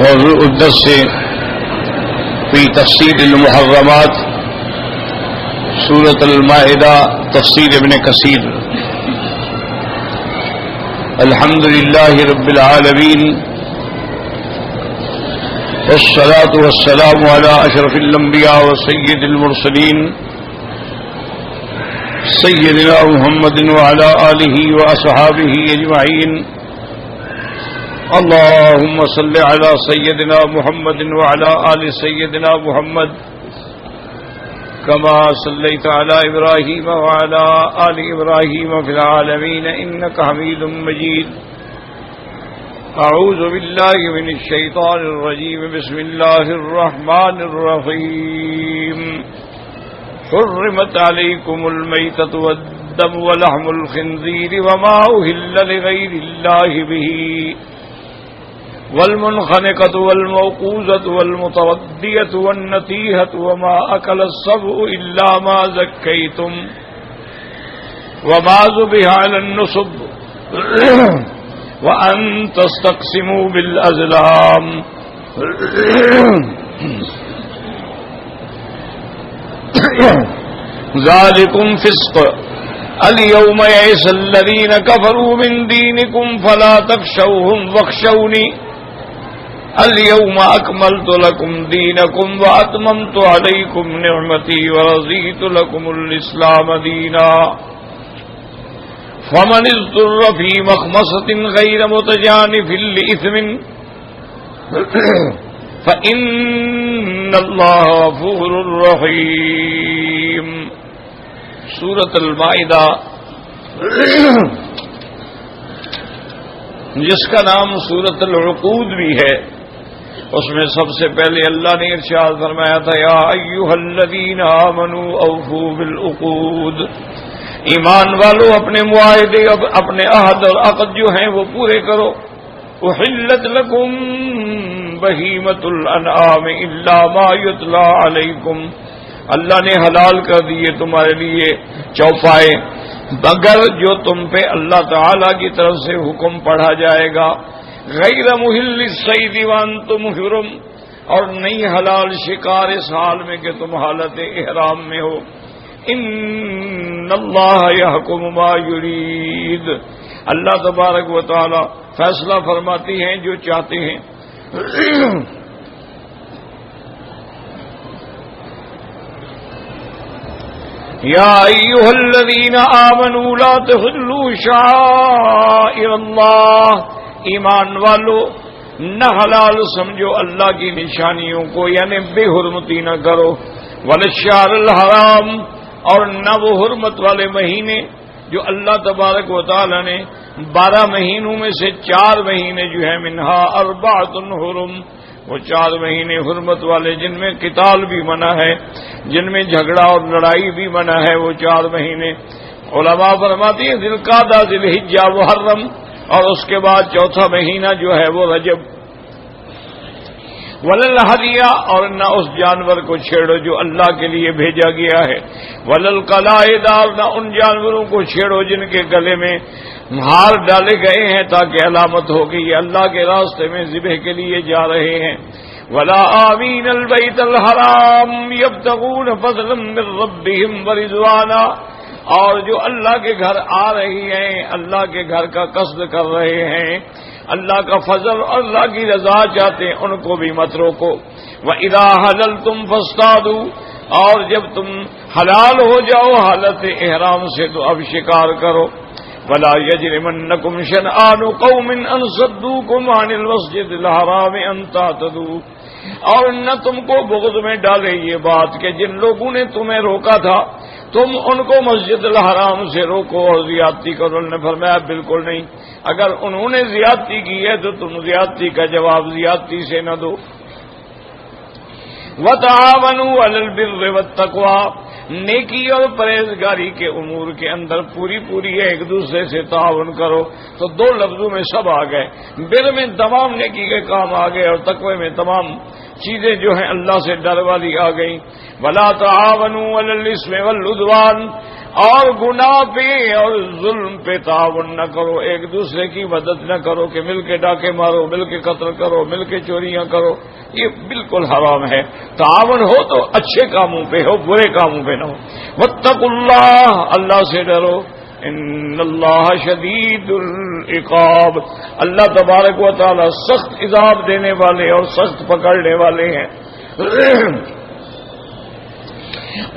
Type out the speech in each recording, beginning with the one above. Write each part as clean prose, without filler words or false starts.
موضوع الدرس في تفسير المحرمات سورة المائدة تفسير ابن كثير. الحمد لله رب العالمين والصلاة والسلام على أشرف الأنبياء وسيد المرسلين سيدنا محمد وعلى آله وأصحابه أجمعين. اللهم صل على سيدنا محمد وعلى آل سيدنا محمد كما صليت على إبراهيم وعلى آل إبراهيم في العالمين إنك حميد مجيد. أعوذ بالله من الشيطان الرجيم. بسم الله الرحمن الرحيم. حرمت عليكم الميتة والدم ولحم الخنزير وما أهل لغير الله به والمنخنقة والموقوذة والمتردية والنتيهة وما أكل السبع إلا ما زكيتم وما ذبح على النصب وأن تستقسموا بالأزلام ذلكم فسق. اليوم يئس الذين كفروا من دينكم فلا تخشوهم واخشوني اليوم أكملت لكم دينكم وأتممت عليكم نعمتي ورضيت لكم الإسلام دينا. فمن اضطر في مخمصة غير متجانف لإثم فإن الله غفور رحيم. سورة المائدہ جس کا نام سورۃ العقود بھی ہے، اس میں سب سے پہلے اللہ نے ارشاد فرمایا تھا یا ایھا الذین آمنوا اوفوا بالعقود. ایمان والو اپنے معاہدے، اپنے عہد اور عقد جو ہیں وہ پورے کرو. احلت لکم بہیمۃ الانعام الا ما یتلی علیکم. اللہ نے حلال کر دیے تمہارے لیے چوپائے مگر جو تم پہ اللہ تعالی کی طرف سے حکم پڑھا جائے گا. غیر محل الصید وانتم حرم، اور نہیں حلال شکار اس حال میں کہ تم حالت احرام میں ہو. ان اللہ یحکم ما یرید. اللہ تبارک و تعالی فیصلہ فرماتی ہیں جو چاہتے ہیں. یا ایھا الذین آمنوا لا تحلوا شعائر اللہ. ایمان والو نہ حلال سمجھو اللہ کی نشانیوں کو، یعنی بے حرمتی نہ کرو. والشہر الحرام، اور نہ وہ حرمت والے مہینے جو اللہ تبارک و تعالی نے 12 مہینوں میں سے 4 مہینے جو ہے منہا اربعۃ حرم، وہ 4 مہینے حرمت والے جن میں قتال بھی منع ہے، جن میں جھگڑا اور لڑائی بھی منع ہے، وہ 4 مہینے. علماء فرماتی ہیں ذی القعدہ، ذی الحجہ، محرم، اور اس کے بعد چوتھا مہینہ جو ہے وہ رجب. وللہدیہ، اور نہ اس جانور کو چھیڑو جو اللہ کے لیے بھیجا گیا ہے. وللقلائد، اور نہ ان جانوروں کو چھیڑو جن کے گلے میں ہار ڈالے گئے ہیں تاکہ علامت ہوگی یہ اللہ کے راستے میں ذبح کے لیے جا رہے ہیں. ولا آمین البیت الحرام یبتغون فضلا من ربهم ورضوانا، اور جو اللہ کے گھر آ رہی ہیں، اللہ کے گھر کا قصد کر رہے ہیں، اللہ کا فضل اور اللہ کی رضا چاہتے ہیں، ان کو بھی مت روکو. وَإِذَا حَلَلْتُمْ فَاصْطَادُوا، اور جب تم حلال ہو جاؤ حالت احرام سے تو اب شکار کرو. وَلَا يَجْرِمَنَّكُمْ شَنْآنُ قَوْمٍ أَنْ صَدُّوكُمْ عَنِ الْمَسْجِدِ الْحَرَامِ أَنْ تَعْتَدُوا، اور نہ تم کو بغض میں ڈالے یہ بات کہ جن لوگوں نے تمہیں روکا تھا تم ان کو مسجد الحرام سے روکو اور زیادتی کرو. انہوں نے فرمایا بالکل نہیں، اگر انہوں نے زیادتی کی ہے تو تم زیادتی کا جواب زیادتی سے نہ دو. وَتَعَاوَنُوا عَلَى الْبِرِّ وَالتَّقْوَىٰ، نیکی اور پرہیزگاری کے امور کے اندر پوری ایک دوسرے سے تعاون کرو. تو 2 لفظوں میں سب آ گئے. بر میں تمام نیکی کے کام آ گئے اور تقوی میں تمام چیزیں جو ہیں اللہ سے ڈر والی آ گئیں. وَلَا تَعَاوَنُوا عَلَى الْإِثْمِ وَالْعُدْوَانِ، اور گناہ پہ اور ظلم پہ تعاون نہ کرو، ایک دوسرے کی مدد نہ کرو کہ مل کے ڈاکے مارو، مل کے قتل کرو، مل کے چوریاں کرو، یہ بالکل حرام ہے۔ تعاون ہو تو اچھے کاموں پہ ہو، برے کاموں پہ نہ ہو۔ واتقوا اللہ، اللہ سے ڈرو، ان اللہ شدید العقاب، اللہ تبارک و تعالی سخت عذاب دینے والے اور سخت پکڑنے والے ہیں۔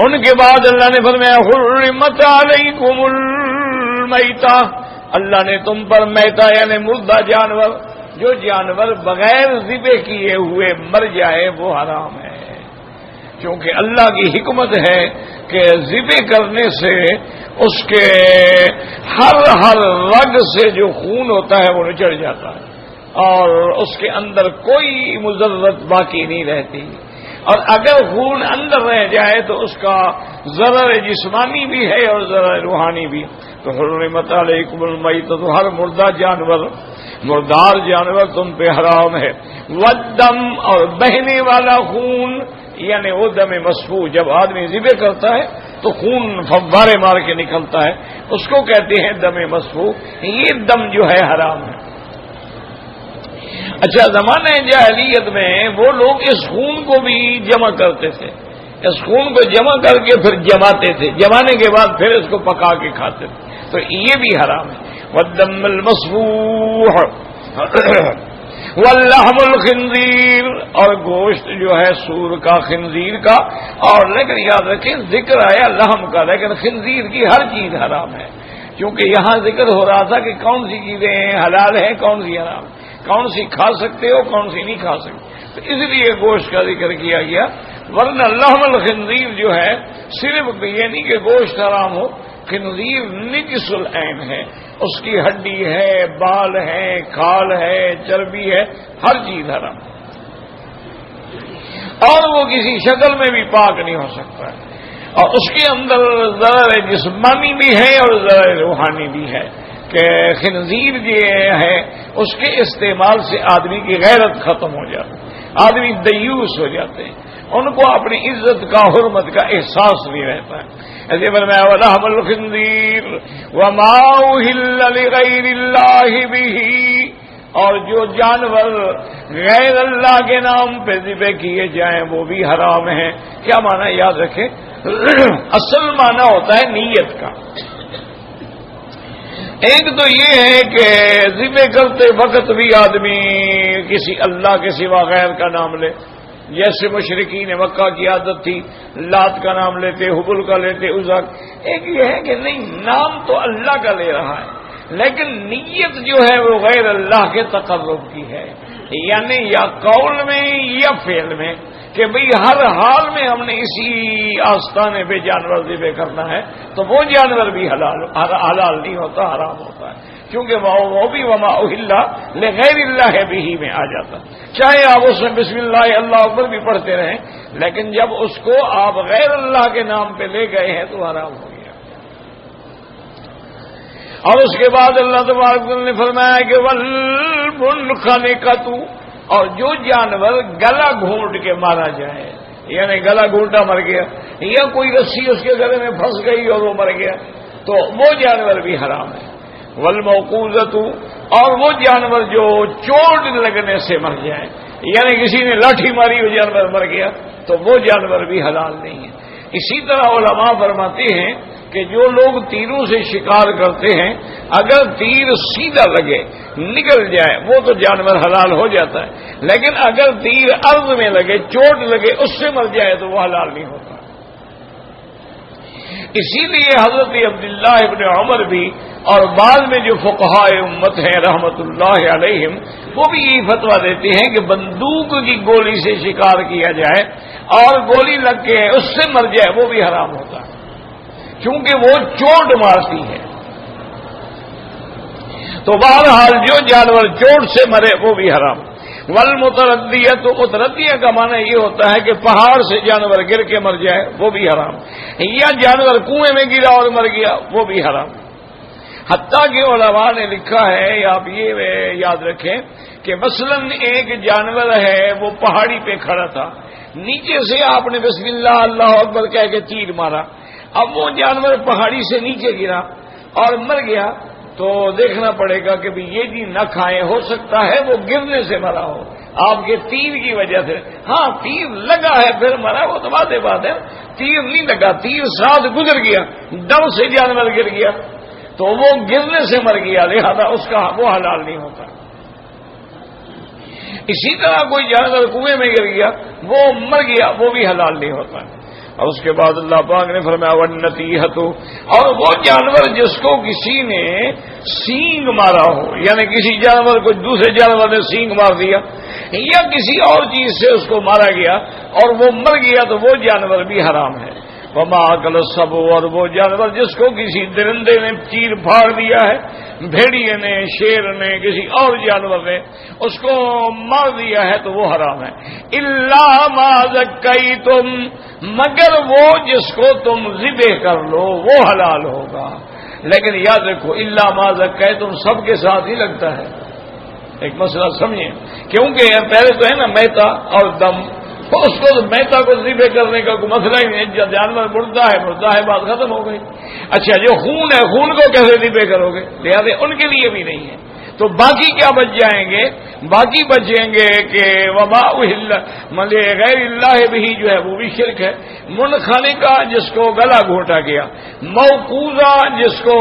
ان کے بعد اللہ نے فرمایا حرمت علیکم المیتہ، اللہ نے تم پر میتہ یعنی مردہ جانور، جو جانور بغیر ذبح کیے ہوئے مر جائے وہ حرام ہے، کیونکہ اللہ کی حکمت ہے کہ ذبح کرنے سے اس کے ہر رگ سے جو خون ہوتا ہے وہ نچڑ جاتا ہے اور اس کے اندر کوئی مضرت باقی نہیں رہتی، اور اگر خون اندر رہ جائے تو اس کا ضرر جسمانی بھی ہے اور ضرر روحانی بھی۔ تو حرمت علیکم المیتۃ، تو ہر مردہ جانور، مردار جانور تم پہ حرام ہے۔ والدم، اور بہنے والا خون، یعنی وہ دم مسفوح، جب آدمی ذبح کرتا ہے تو خون فوارے مار کے نکلتا ہے، اس کو کہتے ہیں دم مسفوح، یہ دم جو ہے حرام ہے۔ اچھا، زمانہ جاہلیت میں وہ لوگ اس خون کو بھی جمع کرتے تھے، اس خون کو جمع کر کے پھر جماتے تھے، جمانے کے بعد پھر اس کو پکا کے کھاتے تھے، تو یہ بھی حرام ہے۔ والدم المسفوح واللحم الخنزیر، اور گوشت جو ہے سور کا، خنزیر کا، اور لیکن یاد رکھیں ذکر آیا لحم کا، لیکن خنزیر کی ہر چیز حرام ہے، کیونکہ یہاں ذکر ہو رہا تھا کہ کون سی چیزیں حلال ہیں، کون سی حرام، کون سی کھا سکتے ہو، کون سی نہیں کھا سکتے، تو اس لیے گوشت کا ذکر کیا گیا۔ ورنہ لحم الخنزیر جو ہے صرف یہ نہیں کہ گوشت حرام ہو، خنزیر نجس العین ہے، اس کی ہڈی ہے، بال ہے، کھال ہے، چربی ہے، ہر چیز حرام ہے، اور وہ کسی شکل میں بھی پاک نہیں ہو سکتا ہے، اور اس کے اندر ضرر جسمانی بھی ہے اور ضرر روحانی بھی ہے کہ خنزیر جو ہے اس کے استعمال سے آدمی کی غیرت ختم ہو جاتی ہے، آدمی دیوس ہو جاتے ہیں، ان کو اپنی عزت کا، حرمت کا احساس نہیں رہتا ہے۔ ایسے فرمایا وَلَحْمُ الْخِنزِيرِ وَمَا أُهِلَّ لِغَيْرِ اللَّهِ بِهِ، اور جو جانور غیر اللہ کے نام پہ ذبح کیے جائیں وہ بھی حرام ہیں۔ کیا معنی یاد رکھیں، اصل معنی ہوتا ہے نیت کا۔ ایک تو یہ ہے کہ ذبح کرتے وقت بھی آدمی کسی اللہ کے سوا غیر کا نام لے، جیسے مشرکین مکہ کی عادت تھی، لات کا نام لیتے، حبل کا لیتے، عزا۔ ایک یہ ہے کہ نہیں، نام تو اللہ کا لے رہا ہے لیکن نیت جو ہے وہ غیر اللہ کے تقرب کی ہے، یعنی یا قول میں یا فعل میں، کہ بھئی ہر حال میں ہم نے اسی آستانے پہ جانور ذبح کرنا ہے، تو وہ جانور بھی حلال نہیں ہوتا، حرام ہوتا ہے، کیونکہ وہ بھی وما اہل لغیر اللہ بہ میں آ جاتا، چاہے آپ اس میں بسم اللہ اللہ اکبر بھی پڑھتے رہیں، لیکن جب اس کو آپ غیر اللہ کے نام پہ لے گئے ہیں تو حرام ہو گیا۔ اور اس کے بعد اللہ تبارک و تعالی نے فرمایا کہ والمنخنقۃ، اور جو جانور گلا گھونٹ کے مارا جائے، یعنی گلا گھونٹا مر گیا یا کوئی رسی اس کے گلے میں پھنس گئی اور وہ مر گیا، تو وہ جانور بھی حرام ہے۔ والموقوذۃ، اور وہ جانور جو چوٹ لگنے سے مر جائے، یعنی کسی نے لاٹھی ماری وہ جانور مر گیا، تو وہ جانور بھی حلال نہیں ہے۔ اسی طرح علماء فرماتے ہیں کہ جو لوگ تیروں سے شکار کرتے ہیں، اگر تیر سیدھا لگے نکل جائے وہ تو جانور حلال ہو جاتا ہے، لیکن اگر تیر عرض میں لگے، چوٹ لگے، اس سے مر جائے تو وہ حلال نہیں ہوتا۔ اسی لیے حضرت عبداللہ ابن عمر بھی اور بعد میں جو فقہاء امت ہیں رحمت اللہ علیہم، وہ بھی یہی فتویٰ دیتے ہیں کہ بندوق کی گولی سے شکار کیا جائے اور گولی لگ کے اس سے مر جائے وہ بھی حرام ہوتا ہے، کیونکہ وہ چوٹ مارتی ہے۔ تو بہرحال جو جانور چوٹ سے مرے وہ بھی حرام۔ والمتردیۃ، متردیہ کا معنی یہ ہوتا ہے کہ پہاڑ سے جانور گر کے مر جائے وہ بھی حرام، یا جانور کنویں میں گرا اور مر گیا وہ بھی حرام۔ حتیٰ کہ علماء نے لکھا ہے، آپ یہ یاد رکھیں کہ مثلا ایک جانور ہے وہ پہاڑی پہ کھڑا تھا، نیچے سے آپ نے بسم اللہ اللہ اکبر کہہ کے تیر مارا، اب وہ جانور پہاڑی سے نیچے گرا اور مر گیا تو دیکھنا پڑے گا کہ یہ جی نہ کھائیں، ہو سکتا ہے وہ گرنے سے مرا ہو آپ کے تیر کی وجہ سے۔ ہاں تیر لگا ہے پھر مرا، وہ تو بات ہے، تیر نہیں لگا، تیر ساتھ گزر گیا، ڈر سے جانور گر گیا تو وہ گرنے سے مر گیا، لہذا اس کا وہ حلال نہیں ہوتا۔ اسی طرح کوئی جانور کنویں میں گر گیا، وہ مر گیا، وہ بھی حلال نہیں ہوتا۔ اور اس کے بعد اللہ پاک نے فرمایا وَالنَّتِيحَةُ، اور وہ جانور جس کو کسی نے سینگ مارا ہو، یعنی کسی جانور کو دوسرے جانور نے سینگ مار دیا یا کسی اور چیز سے اس کو مارا گیا اور وہ مر گیا تو وہ جانور بھی حرام ہے۔ وَمَا أَكَلَ السَّبُعُ، اور وہ جانور جس کو کسی درندے نے چیر پھاڑ دیا ہے، بھیڑیے نے، شیر نے، کسی اور جانور نے اس کو مار دیا ہے تو وہ حرام ہے۔ إِلَّا مَا ذَكَّيْتُمْ، مگر وہ جس کو تم ذبح کر لو وہ حلال ہوگا۔ لیکن یاد رکھو إِلَّا مَا ذَكَّيْتُمْ سب کے ساتھ ہی لگتا ہے، ایک مسئلہ سمجھیں، کیونکہ پہلے تو ہے نا میتا اور دم، اس کو میتا کو ذبح کرنے کا کوئی مسئلہ ہی نہیں، جانور مردہ ہے، بات ختم ہو گئی۔ اچھا جو خون ہے، خون کو کیسے ذبح کرو گے؟ لہٰذا ان کے لیے بھی نہیں ہے۔ تو باقی کیا بچ جائیں گے؟ باقی بچیں گے کہ وما اہل غیر اللہ بھی جو ہے وہ بھی شرک ہے، منخنقہ جس کو گلا گھونٹا گیا، موقوذہ جس کو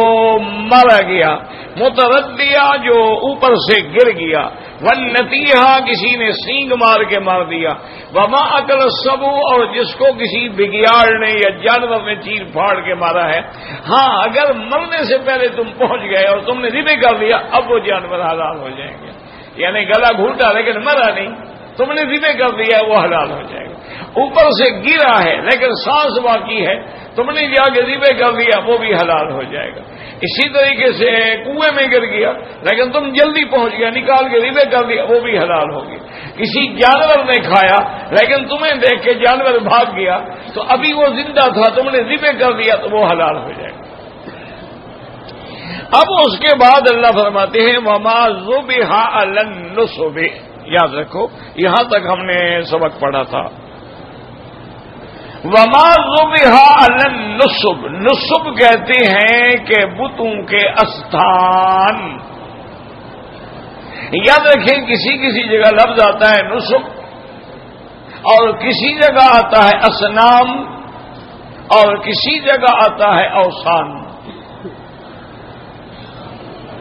مارا گیا، متردیہ جو اوپر سے گر گیا، والنتیحہ کسی نے سینگ مار کے مار دیا، وما اکل السبع اور جس کو کسی بگیاڑ نے یا جانور نے چیر پھاڑ کے مارا ہے۔ ہاں اگر مرنے سے پہلے تم پہنچ گئے اور تم نے ذبح کر دیا اب وہ جانور حلال ہو جائیں گے، یعنی گلا گھونٹا لیکن مرا نہیں، تم نے ذبح کر دیا وہ حلال ہو جائے گا۔ اوپر سے گرا ہے لیکن سانس باقی ہے، تم نے جا کے ذبح کر دیا وہ بھی حلال ہو جائے گا۔ اسی طریقے سے کنویں میں گر گیا لیکن تم جلدی پہنچ گیا، نکال کے ذبح کر دیا وہ بھی حلال ہوگی۔ کسی جانور نے کھایا لیکن تمہیں دیکھ کے جانور بھاگ گیا تو ابھی وہ زندہ تھا، تم نے ذبح کر دیا تو وہ حلال ہو جائے گا۔ اب اس کے بعد اللہ فرماتے ہیں وما ذبح علی النصب، یاد رکھو یہاں تک ہم نے سبق پڑھا تھا۔ وما ذبح علی النصب، نصب کہتے ہیں کہ بتوں کے استھان، یاد رکھیں کسی کسی جگہ لفظ آتا ہے نصب اور کسی جگہ آتا ہے اصنام اور کسی جگہ آتا ہے اوثان،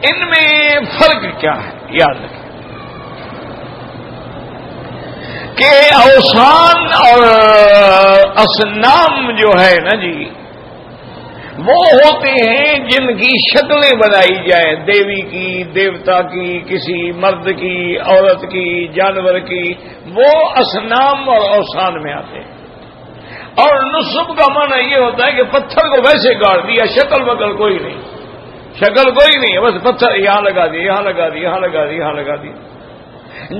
ان میں فرق کیا ہے؟ یاد رکھیں کہ اوثان اور اصنام جو ہے نا جی وہ ہوتے ہیں جن کی شکلیں بنائی جائیں، دیوی کی، دیوتا کی، کسی مرد کی، عورت کی، جانور کی، وہ اصنام اور اوثان میں آتے ہیں۔ اور نصب کا معنی یہ ہوتا ہے کہ پتھر کو ویسے گاڑ دیا، شکل بکل کوئی نہیں، شکل کوئی نہیں ہے، بس پتھر یہاں لگا دیا، یہاں لگا دیا، یہاں لگا دیا، یہاں لگا دیا۔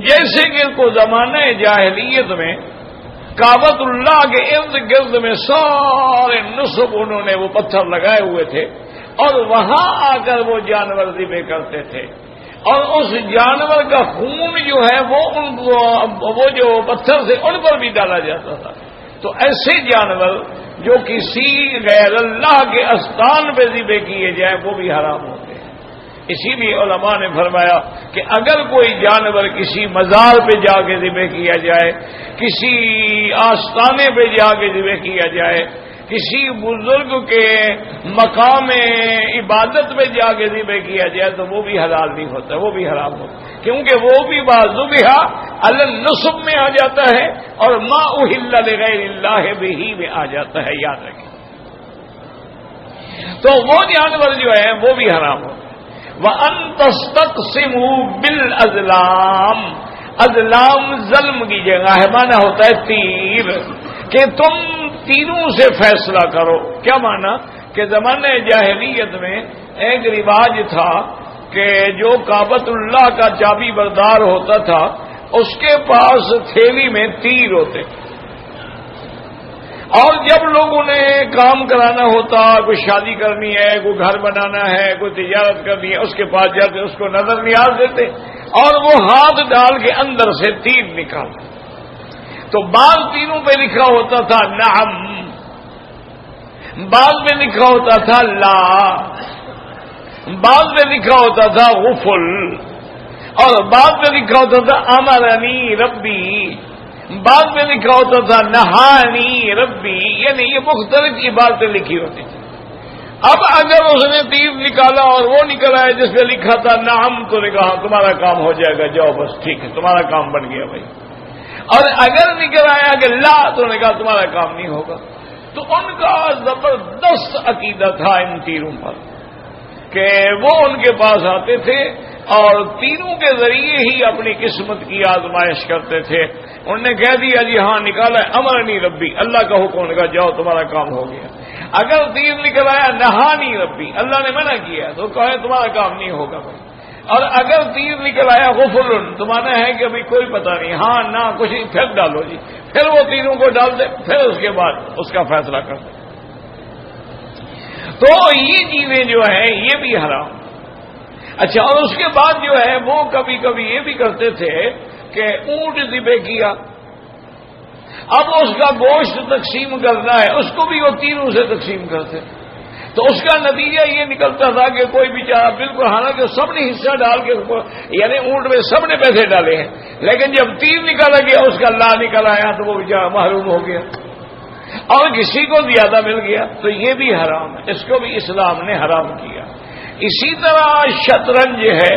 جیسے کہ کو زمانہ جاہلیت میں کعبۃ اللہ کے ارد گرد میں سارے نصب انہوں نے وہ پتھر لگائے ہوئے تھے اور وہاں آ کر وہ جانور ذبح کرتے تھے اور اس جانور کا خون جو ہے وہ جو پتھر سے ان پر بھی ڈالا جاتا تھا۔ تو ایسے جانور جو کسی غیر اللہ کے استان پہ ذبح کیے جائیں وہ بھی حرام ہوتے ہیں۔ اسی لیے علماء نے فرمایا کہ اگر کوئی جانور کسی مزار پہ جا کے ذبح کیا جائے، کسی آستانے پہ جا کے ذبح کیا جائے، کسی بزرگ کے مقام عبادت میں جا کے ذبح کیا جائے تو وہ بھی حلال نہیں ہوتا، وہ بھی حرام ہوتا، کیونکہ وہ بھی ذبح علی النصب میں آ جاتا ہے اور ما اہل لغیر اللہ بہ میں آ جاتا ہے، یاد رکھیں۔ تو وہ جانور جو ہے وہ بھی حرام ہوتا ہے۔ وَأَن تَسْتَقْسِمُوا بِالْأَزْلَامِ، ازلام ظلم کی جگہ ہے، معنی ہوتا ہے تیر، کہ تم تیروں سے فیصلہ کرو۔ کیا معنی؟ کہ زمانہ جاہلیت میں ایک رواج تھا کہ جو کعبۃ اللہ کا چابی بردار ہوتا تھا اس کے پاس تھیلی میں تیر ہوتے، اور جب لوگوں نے کام کرانا ہوتا، کوئی شادی کرنی ہے، کوئی گھر بنانا ہے، کوئی تجارت کرنی ہے، اس کے پاس جاتے اس کو نظر نیاز دیتے اور وہ ہاتھ ڈال کے اندر سے تیر نکالتے۔ تو بعض تیروں پہ لکھا ہوتا تھا نعم، بعض میں لکھا ہوتا تھا لا، بعض میں لکھا ہوتا تھا غفل، اور بعد میں لکھا ہوتا تھا امرنی ربی، بعد میں لکھا ہوتا تھا نہانی ربی، یعنی یہ مختلف عبارتیں لکھی ہوتی تھی۔ اب اگر اس نے تیر نکالا اور وہ نکل آیا جس پہ لکھا تھا نعم، تو نے کہا تمہارا کام ہو جائے گا، جاؤ بس ٹھیک ہے تمہارا کام بن گیا بھائی۔ اور اگر نکل آیا کہ لا، تو نے کہا تمہارا کام نہیں ہوگا۔ تو ان کا زبردست عقیدہ تھا ان تیروں پر کہ وہ ان کے پاس آتے تھے اور تیروں کے ذریعے ہی اپنی قسمت کی آزمائش کرتے تھے۔ انہوں نے کہہ دیا جی ہاں نکالا ہے امرنی ربی، اللہ کا حکم، نے کہا جاؤ تمہارا کام ہو گیا۔ اگر تیر نکل آیا نہانی ربی، اللہ نے منع کیا تو کہے تمہارا کام نہیں ہوگا بھائی۔ اور اگر تیر نکل آیا غفلن، تو مانا ہے کہ ابھی کوئی پتہ نہیں، ہاں نہ کچھ نہیں، پھر ڈالو جی، پھر وہ تیروں کو ڈال دے، پھر اس کے بعد اس کا فیصلہ کر دے۔ تو یہ چیزیں جو ہیں یہ بھی حرام۔ اچھا، اور اس کے بعد جو ہے وہ کبھی کبھی یہ بھی کرتے تھے کہ اونٹ ذبح کیا، اب اس کا گوشت تقسیم کرنا ہے، اس کو بھی وہ تیروں سے تقسیم کرتے، تو اس کا نتیجہ یہ نکلتا تھا کہ کوئی بیچارہ بالکل، حالانکہ سب نے حصہ ڈال کے، یعنی اونٹ میں سب نے پیسے ڈالے ہیں، لیکن جب تیر نکالا گیا اس کا لا نکل آیا تو وہ بیچارہ محروم ہو گیا اور کسی کو زیادہ مل گیا۔ تو یہ بھی حرام ہے، اس کو بھی اسلام نے حرام کیا۔ اسی طرح شطرنج ہے،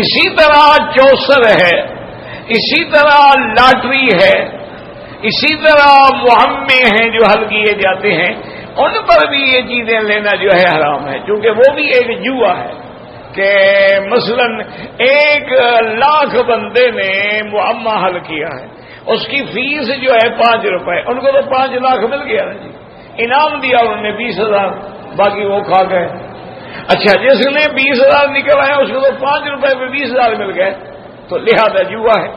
اسی طرح چوسر ہے، اسی طرح لاٹری ہے، اسی طرح محمے ہیں جو حل کیے جاتے ہیں، ان پر بھی یہ چیزیں لینا جو ہے حرام ہے، کیونکہ وہ بھی ایک جوا ہے کہ مثلا 1,00,000 بندے نے معمہ حل کیا ہے، اس کی فیس جو ہے 5 روپے، ان کو تو 5 لاکھ مل گیا نا جی، انعام دیا انہوں نے 20,000، باقی وہ کھا گئے۔ اچھا، جس نے 20,000 نکل آیا اس کو تو 5 روپے میں 20,000 مل گئے، تو لہذا جوا ہے۔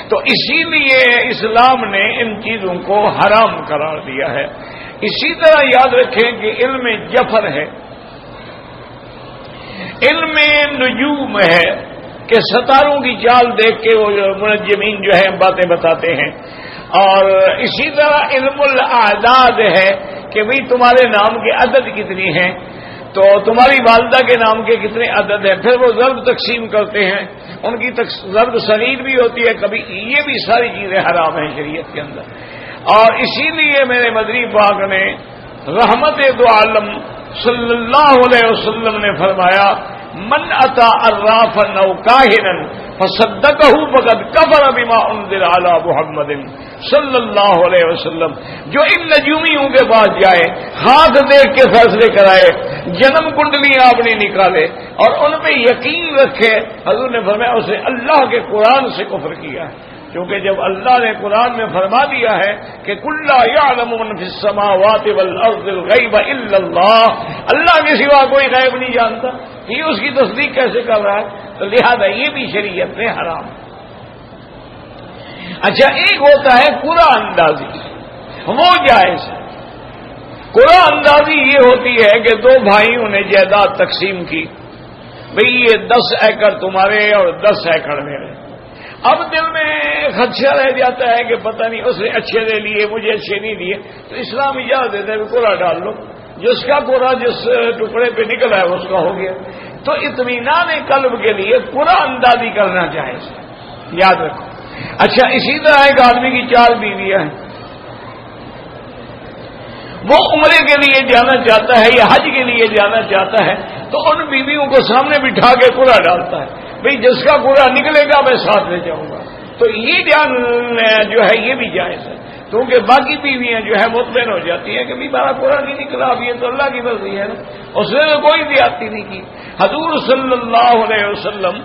تو اسی لیے اسلام نے ان چیزوں کو حرام قرار دیا ہے۔ اسی طرح یاد رکھیں کہ علم جفر ہے، علم نجوم ہے کہ ستاروں کی چال دیکھ کے وہ منجمین جو ہے باتیں بتاتے ہیں، اور اسی طرح علم الاعداد ہے کہ بھئی تمہارے نام کے عدد کتنی ہیں، تو تمہاری والدہ کے نام کے کتنے عدد ہیں، پھر وہ ضرب تقسیم کرتے ہیں، ان کی ضرب صغیر بھی ہوتی ہے کبھی، یہ بھی ساری چیزیں حرام ہیں شریعت کے اندر۔ اور اسی لیے میرے مدری پاک نے رحمت دو عالم صلی اللہ علیہ وسلم نے فرمایا من اتا عرافا او کاہنا فصدقہ فقد کفر بما انزل علی محمد صلی اللہ علیہ وسلم، جو ان نجومیوں کے پاس جائے، ہاتھ دیکھ کے فیصلے کرائے، جنم کنڈلیاں اپنی نکالے اور ان پہ یقین رکھے، حضور نے فرمایا اسے اللہ کے قرآن سے کفر کیا ہے، کیونکہ جب اللہ نے قرآن میں فرما دیا ہے کہ کل یعلم من فی السماوات والارض الغیب الا اللہ، اللہ کے سوا کوئی غیب نہیں جانتا، یہ اس کی تصدیق کیسے کر رہا ہے؟ تو لہذا یہ بھی شریعت میں حرام۔ اچھا، ایک ہوتا ہے قرآن اندازی، وہ جائز ہے۔ قرآن اندازی یہ ہوتی ہے کہ 2 بھائیوں نے جائیداد تقسیم کی، بھئی یہ 10 ایکڑ تمہارے اور 10 ایکڑ میرے، اب دل میں خدشہ رہ جاتا ہے کہ پتہ نہیں اس نے اچھے لے لیے مجھے اچھے نہیں دیے، تو اسلام اجازت دیتا ہے کہ قرآن ڈال لو، جس کا قرآن جس ٹکڑے پہ نکلا ہے اس کا ہو گیا۔ تو اطمینان قلب کے لیے قرآن اندازی کرنا جائز ہے، یاد رکھو۔ اچھا، اسی طرح ایک آدمی کی 4 بیویاں ہیں، وہ عمرے کے لیے جانا چاہتا ہے یا حج کے لیے جانا چاہتا ہے، تو ان بیویوں کو سامنے بٹھا کے قرآن ڈالتا ہے، بھئی جس کا قرآن نکلے گا میں ساتھ لے جاؤں گا، تو یہ جان جو ہے یہ بھی جائز ہے، کیونکہ باقی بیویاں جو ہے مطمئن ہو جاتی ہیں کہ ہمارا قرآن نہیں نکلا، اب یہ تو اللہ کی مرضی ہے نا، اس نے تو کوئی زیادتی نہیں کی۔ حضور صلی اللہ علیہ وسلم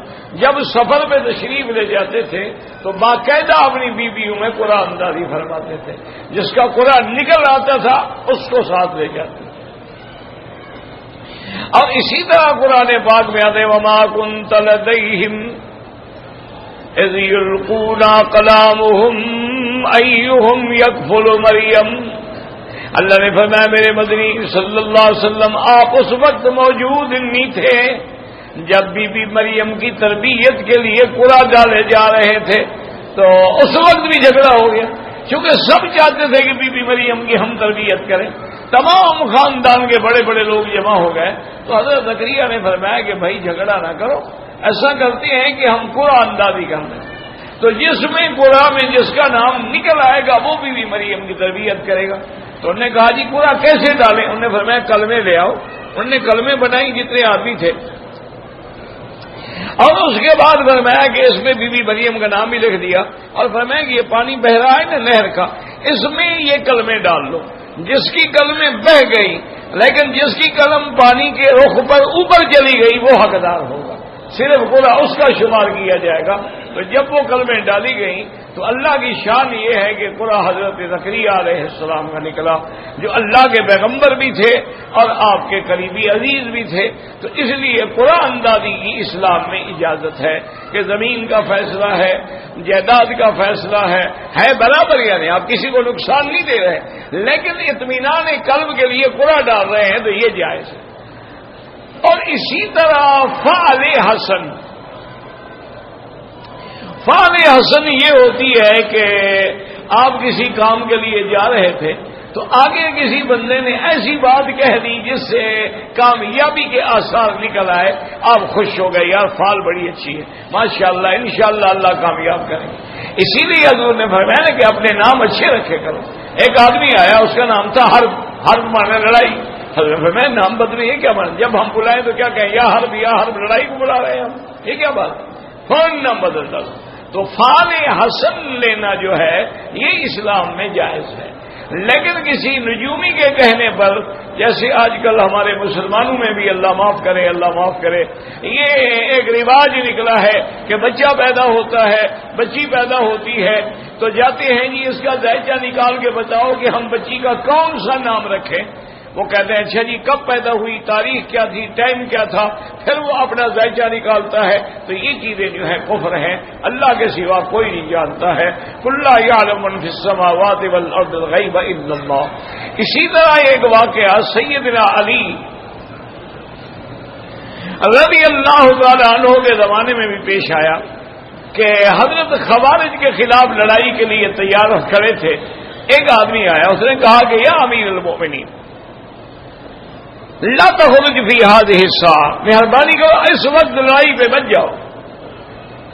جب سفر پہ تشریف لے جاتے تھے تو باقاعدہ اپنی بیویوں میں قرآن اندازی فرماتے تھے، جس کا قرآن نکل آتا تھا اس کو ساتھ لے جاتے تھے۔ اور اسی طرح قرآن پاک میں آتے وما كنت لديهم اذ يلقون اقلامهم ايهم يكفل مريم، اللہ نے فرمایا میرے مدنی صلی اللہ علیہ وسلم آپ اس وقت موجود نہیں تھے جب بی بی مریم کی تربیت کے لیے قرآن ڈالے جا رہے تھے، تو اس وقت بھی جھگڑا ہو گیا۔ چونکہ سب چاہتے تھے کہ بی بی مریم کی ہم تربیت کریں، تمام خاندان کے بڑے بڑے لوگ جمع ہو گئے، تو حضرت زکریا نے فرمایا کہ بھائی جھگڑا نہ کرو، ایسا کرتے ہیں کہ ہم قرآن اندازی کر لیں، تو جس میں قرآن میں جس کا نام نکل آئے گا وہ بی بی مریم کی تربیت کرے گا۔ تو انہوں نے کہا جی قرآن کیسے ڈالیں؟ انہوں نے فرمایا کلمے لے آؤ۔ انہوں نے کلمے بنائی جتنے آدمی تھے، اور اس کے بعد فرمایا کہ اس میں بی بی مریم کا نام بھی لکھ دیا، اور فرمایا کہ یہ پانی بہ رہا ہے نا نہر کا، اس میں یہ کلمے ڈال لو، جس کی کلمیں بہ گئی لیکن جس کی قلم پانی کے رخ پر اوپر چلی گئی وہ حقدار ہوگا، صرف قرآن اس کا شمار کیا جائے گا۔ تو جب وہ کلمیں ڈالی گئیں تو اللہ کی شان یہ ہے کہ قرآن حضرت زکریا علیہ السلام کا نکلا، جو اللہ کے پیغمبر بھی تھے اور آپ کے قریبی عزیز بھی تھے۔ تو اس لیے قرآن اندازی کی اسلام میں اجازت ہے کہ زمین کا فیصلہ ہے، جائیداد کا فیصلہ ہے برابر، یعنی آپ کسی کو نقصان نہیں دے رہے، لیکن اطمینان قلب کے لیے قرآن ڈال رہے ہیں تو یہ جائز ہے۔ اور اسی طرح فعل حسن یہ ہوتی ہے کہ آپ کسی کام کے لیے جا رہے تھے تو آگے کسی بندے نے ایسی بات کہہ دی جس سے کامیابی کے آثار نکل آئے، آپ خوش ہو گئے، یار فعل بڑی اچھی ہے، ماشاءاللہ انشاءاللہ اللہ کامیاب کریں گے۔ اسی لیے حضور نے فرمایا نا کہ اپنے نام اچھے رکھے کرو۔ ایک آدمی آیا، اس کا نام تھا حرب مانے لڑائی۔ حضرت فرمایا نام بدلے یہ کیا مانے؟ جب ہم بلائیں تو کیا کہیں یا حرب لڑائی کو بلا رہے ہیں ہم، یہ کیا بات؟ فوراً نام بدل ڈالو۔ تو فعل حسن لینا جو ہے یہ اسلام میں جائز ہے، لیکن کسی نجومی کے کہنے پر، جیسے آج کل ہمارے مسلمانوں میں بھی اللہ معاف کرے یہ ایک رواج نکلا ہے کہ بچہ پیدا ہوتا ہے، بچی پیدا ہوتی ہے تو جاتے ہیں جی اس کا ذائچہ نکال کے بتاؤ کہ ہم بچی کا کون سا نام رکھیں۔ وہ کہتے ہیں اچھا جی کب پیدا ہوئی، تاریخ کیا تھی، ٹائم کیا تھا، پھر وہ اپنا ذائچہ نکالتا ہے۔ تو یہ چیزیں جو ہیں کفر ہیں، اللہ کے سوا کوئی نہیں جانتا ہے۔ قل لا یعلم من فی السماوات والارض الغیب الا اللہ۔ اسی طرح ایک واقعہ سیدنا علی رضی اللہ تعالی عنہ کے زمانے میں بھی پیش آیا کہ حضرت خوارج کے خلاف لڑائی کے لیے تیار کھڑے تھے۔ ایک آدمی آیا، اس نے کہا کہ یا امیر المؤمنین لا تخرج فی هذه الساعة، مہربانی کرو اس وقت لڑائی پہ بچ جاؤ۔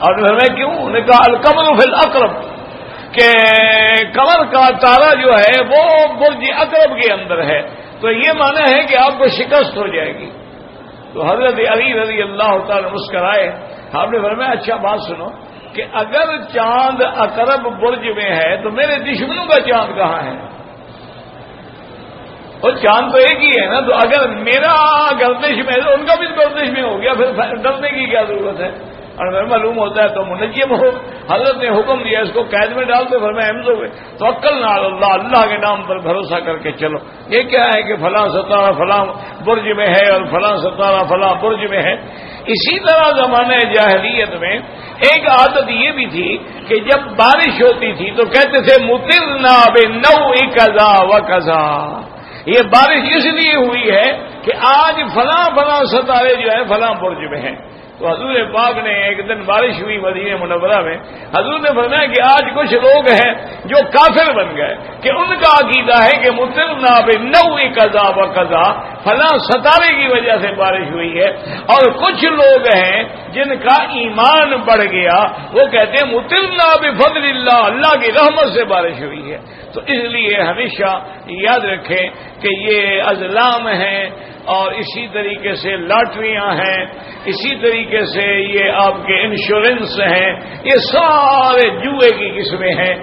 اور میں کیوں؟ انہوں نے کہا القمر فی الاقرب، کہ قمر کا تارا جو ہے وہ برج اقرب کے اندر ہے، تو یہ معنی ہے کہ آپ کو شکست ہو جائے گی۔ تو حضرت علی رضی اللہ تعالی مسکرائے، آپ نے فرمایا اچھا بات سنو کہ اگر چاند اقرب برج میں ہے تو میرے دشمنوں کا چاند کہاں ہے؟ اور چاند تو ایک ہی ہے نا، تو اگر میرا گردش میں تو ان کا بھی گردش میں ہو گیا، پھر ڈرنے کی کیا ضرورت ہے؟ اور اگر معلوم ہوتا ہے تو منجم ہو۔ حضرت نے حکم دیا اس کو قید میں ڈال دو، فرمایا حمزہ ہوئے تو عقل نہ اللہ، اللہ کے نام پر بھروسہ کر کے چلو۔ یہ کیا ہے کہ فلاں ستارہ فلاں برج میں ہے اور فلاں ستارہ فلاں برج میں ہے۔ اسی طرح زمانہ جاہلیت میں ایک عادت یہ بھی تھی کہ جب بارش ہوتی تھی تو کہتے تھے مطرنا بنوع کذا و کذا، یہ بارش اس لیے ہوئی ہے کہ آج فلاں فلاں ستارے جو ہیں فلاں برج میں ہیں۔ تو حضور پاک نے ایک دن بارش ہوئی مدینہ منورہ میں، حضور نے فرمایا کہ آج کچھ لوگ ہیں جو کافر بن گئے کہ ان کا عقیدہ ہے کہ مطرنا بنوع کذا و کذا، فلاں ستارے کی وجہ سے بارش ہوئی ہے، اور کچھ لوگ ہیں جن کا ایمان بڑھ گیا وہ کہتے ہیں مطرنا بفضل اللہ، اللہ کی رحمت سے بارش ہوئی ہے۔ تو اس لیے ہمیشہ یاد رکھیں کہ یہ ازلام ہیں، اور اسی طریقے سے لاٹریاں ہیں، اسی طریقے سے یہ آپ کے انشورنس ہیں، یہ سارے جوئے کی قسمیں ہیں۔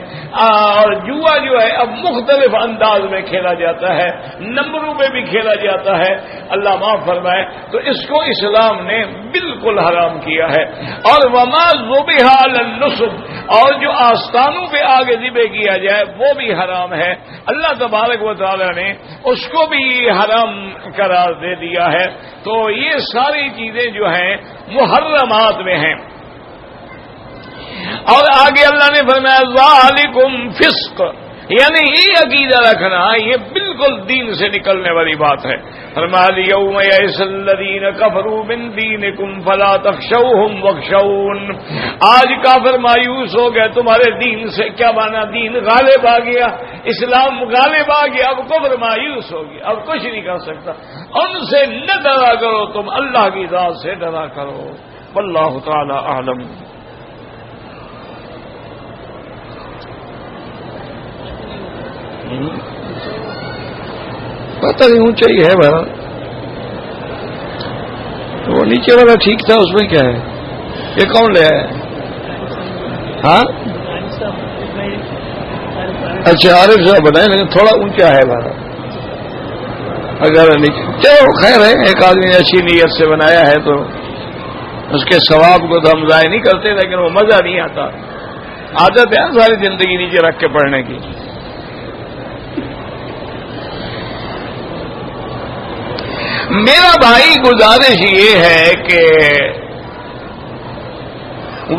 اور جوا جو ہے اب مختلف انداز میں کھیلا جاتا ہے، نمبروں میں بھی کھیلا جاتا ہے، اللہ معاف فرمائے۔ تو اس کو اسلام نے بالکل حرام کیا ہے۔ اور وما ذبح علی النصب، اور جو آستانوں پہ آگے ذبح کیا جائے وہ بھی حرام ہے، اللہ تبارک و تعالی نے اس کو بھی حرام قرار دے دیا ہے۔ تو یہ ساری چیزیں جو ہیں محرمات میں ہیں۔ اور آگے اللہ نے فرمایا ذالکم فسق، یعنی یہ عقیدہ رکھنا یہ بالکل دین سے نکلنے والی بات ہے. فرمایا الیوم یئس الذین کفروا من دینکم فلا تخشوہم واخشون. آج کافر مایوس ہو گئے تمہارے دین سے. کیا مانا؟ دین غالب آ گیا، اسلام غالب آ گیا، اب کفر مایوس ہو گیا، اب کچھ نہیں کر سکتا. ان سے نہ ڈرا کرو، تم اللہ کی ذات سے ڈرا کرو. واللہ تعالی اعلم. پتہ نہیں اونچا ہی ہے بھائی، وہ نیچے والا ٹھیک تھا، اس میں کیا ہے؟ یہ کون لے آیا؟ ہاں اچھا عارف صاحب بنائے، لیکن تھوڑا اونچا ہے بھائی. اگر نیچے چلو خیر ہے، ایک آدمی نے اچھی نیت سے بنایا ہے تو اس کے ثواب کو تو ہم ضائع نہیں کرتے، لیکن وہ مزہ نہیں آتا. عادت ہے ساری زندگی نیچے رکھ کے پڑھنے کی. میرا بھائی گزارش یہ ہے کہ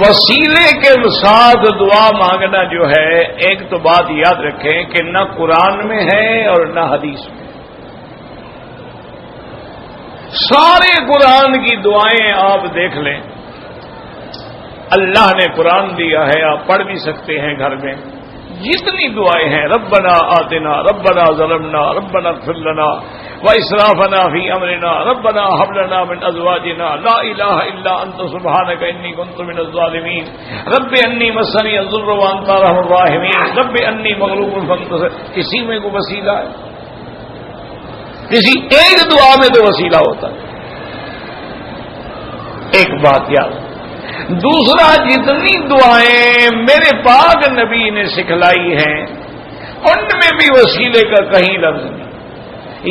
وسیلے کے ساتھ دعا مانگنا جو ہے، ایک تو بات یاد رکھیں کہ نہ قرآن میں ہے اور نہ حدیث میں. سارے قرآن کی دعائیں آپ دیکھ لیں، اللہ نے قرآن دیا ہے، آپ پڑھ بھی سکتے ہیں گھر میں. جتنی دعائیں ہیں، ربنا آتنا، ربنا ظلمنا، ربنا اغفر لنا واسرافنا فی امرنا، ربنا هب لنا من ازواجنا، لا الہ الا انت سبحانک انی کنت من الظالمین، رب انی مسنی الضر وانت ارحم الراحمین، رب انی مغلوب فانتصر. کسی میں کوئی وسیلہ ہے؟ کسی ایک دعا میں تو وسیلہ ہوتا ہے. ایک بات یاد. دوسرا، جتنی دعائیں میرے پاک نبی نے سکھلائی ہیں ان میں بھی وسیلے کا کہیں لفظ نہیں.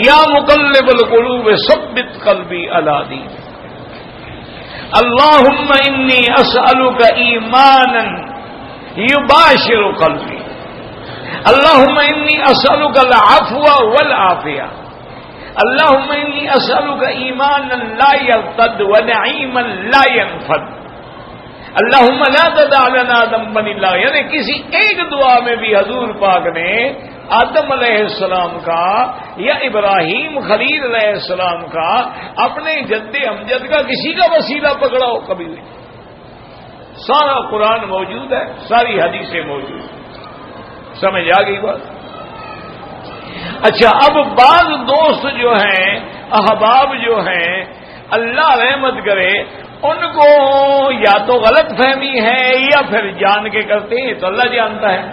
یا مقلب القلوب ثبت قلبی علی دینک، اللہم انی اسألک ایمانا یباشر قلبی، اللہم انی اسألک العفو والعافیہ، اللہم انی اسألک ایمانا لا یرتد ونعیما لا ینفد، اللہم لا تدع لنا ذنبا الا. یعنی کسی ایک دعا میں بھی حضور پاک نے آدم علیہ السلام کا یا ابراہیم خلیل علیہ السلام کا، اپنے جد امجد کا کسی کا وسیلہ پکڑا ہو کبھی نہیں. سارا قرآن موجود ہے، ساری حدیثیں موجود ہیں. سمجھ آ گئی بات؟ اچھا، اب بعض دوست جو ہیں، احباب جو ہیں، اللہ رحمت کرے، ان کو یا تو غلط فہمی ہے یا پھر جان کے کرتے ہیں، تو اللہ جانتا ہے.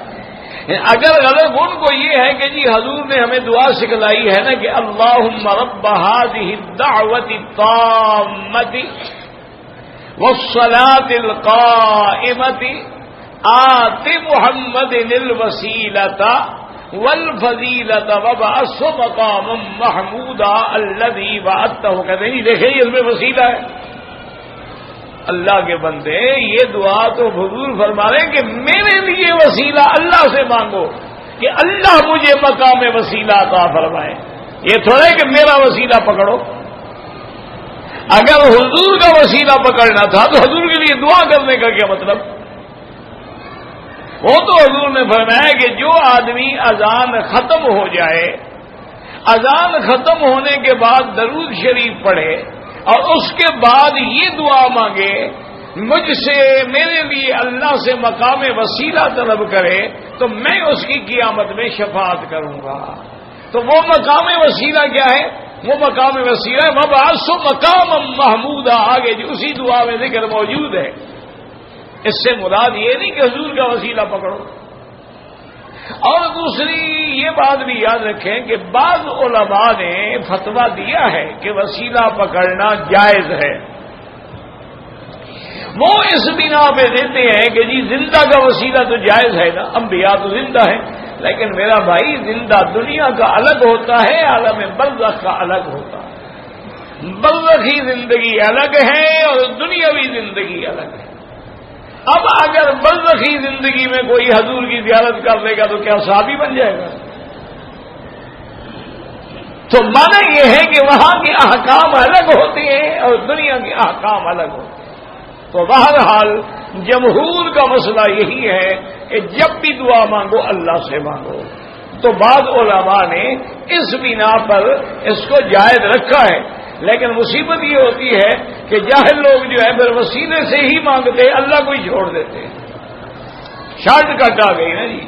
اگر غلط ان کو یہ ہے کہ جی حضور نے ہمیں دعا سکھلائی ہے نا کہ اللہم رب هذه الدعوة التامة والصلاة القائمة آت محمد الوسیلة والفضیلة وابعثه مقاما محمودا الذی وعدتہ. کہتے ہیں دیکھیں اس میں وسیلہ ہے. اللہ کے بندے، یہ دعا تو حضور فرما رہے ہیں کہ میرے لیے وسیلہ اللہ سے مانگو کہ اللہ مجھے مقام وسیلہ عطا فرمائے. یہ تھوڑا ہے کہ میرا وسیلہ پکڑو. اگر حضور کا وسیلہ پکڑنا تھا تو حضور کے لیے دعا کرنے کا کیا مطلب؟ وہ تو حضور نے فرمایا کہ جو آدمی اذان ختم ہو جائے، اذان ختم ہونے کے بعد درود شریف پڑھے اور اس کے بعد یہ دعا مانگے مجھ سے، میرے لیے اللہ سے مقام وسیلہ طلب کرے، تو میں اس کی قیامت میں شفاعت کروں گا. تو وہ مقام وسیلہ کیا ہے؟ وہ مقام وسیلہ ہے وبعثہ مقاما محمودا. آگے جی اسی دعا میں ذکر موجود ہے. اس سے مراد یہ نہیں کہ حضور کا وسیلہ پکڑو. اور دوسری یہ بات بھی یاد رکھیں کہ بعض علماء نے فتویٰ دیا ہے کہ وسیلہ پکڑنا جائز ہے. وہ اس بنا پہ دیتے ہیں کہ جی زندہ کا وسیلہ تو جائز ہے نا، انبیاء تو زندہ ہے. لیکن میرا بھائی، زندہ دنیا کا الگ ہوتا ہے، عالم برزخ کا الگ ہوتا ہے. برزخی زندگی الگ ہے اور دنیاوی زندگی الگ ہے. اب اگر برزخی زندگی میں کوئی حضور کی زیارت کر لے گا تو کیا صحابی بن جائے گا؟ تو معنی یہ ہے کہ وہاں کے احکام الگ ہوتے ہیں اور دنیا کے احکام الگ ہوتے ہیں. تو بہرحال جمہور کا مسئلہ یہی ہے کہ جب بھی دعا مانگو اللہ سے مانگو. تو بعض علماء نے اس بنا پر اس کو جائز رکھا ہے، لیکن مصیبت یہ ہوتی ہے کہ جاہل لوگ جو ہے پھر وسیلے سے ہی مانگتے ہیں، اللہ کو ہی چھوڑ دیتے ہیں. شارٹ کٹ آ گئی نا جی.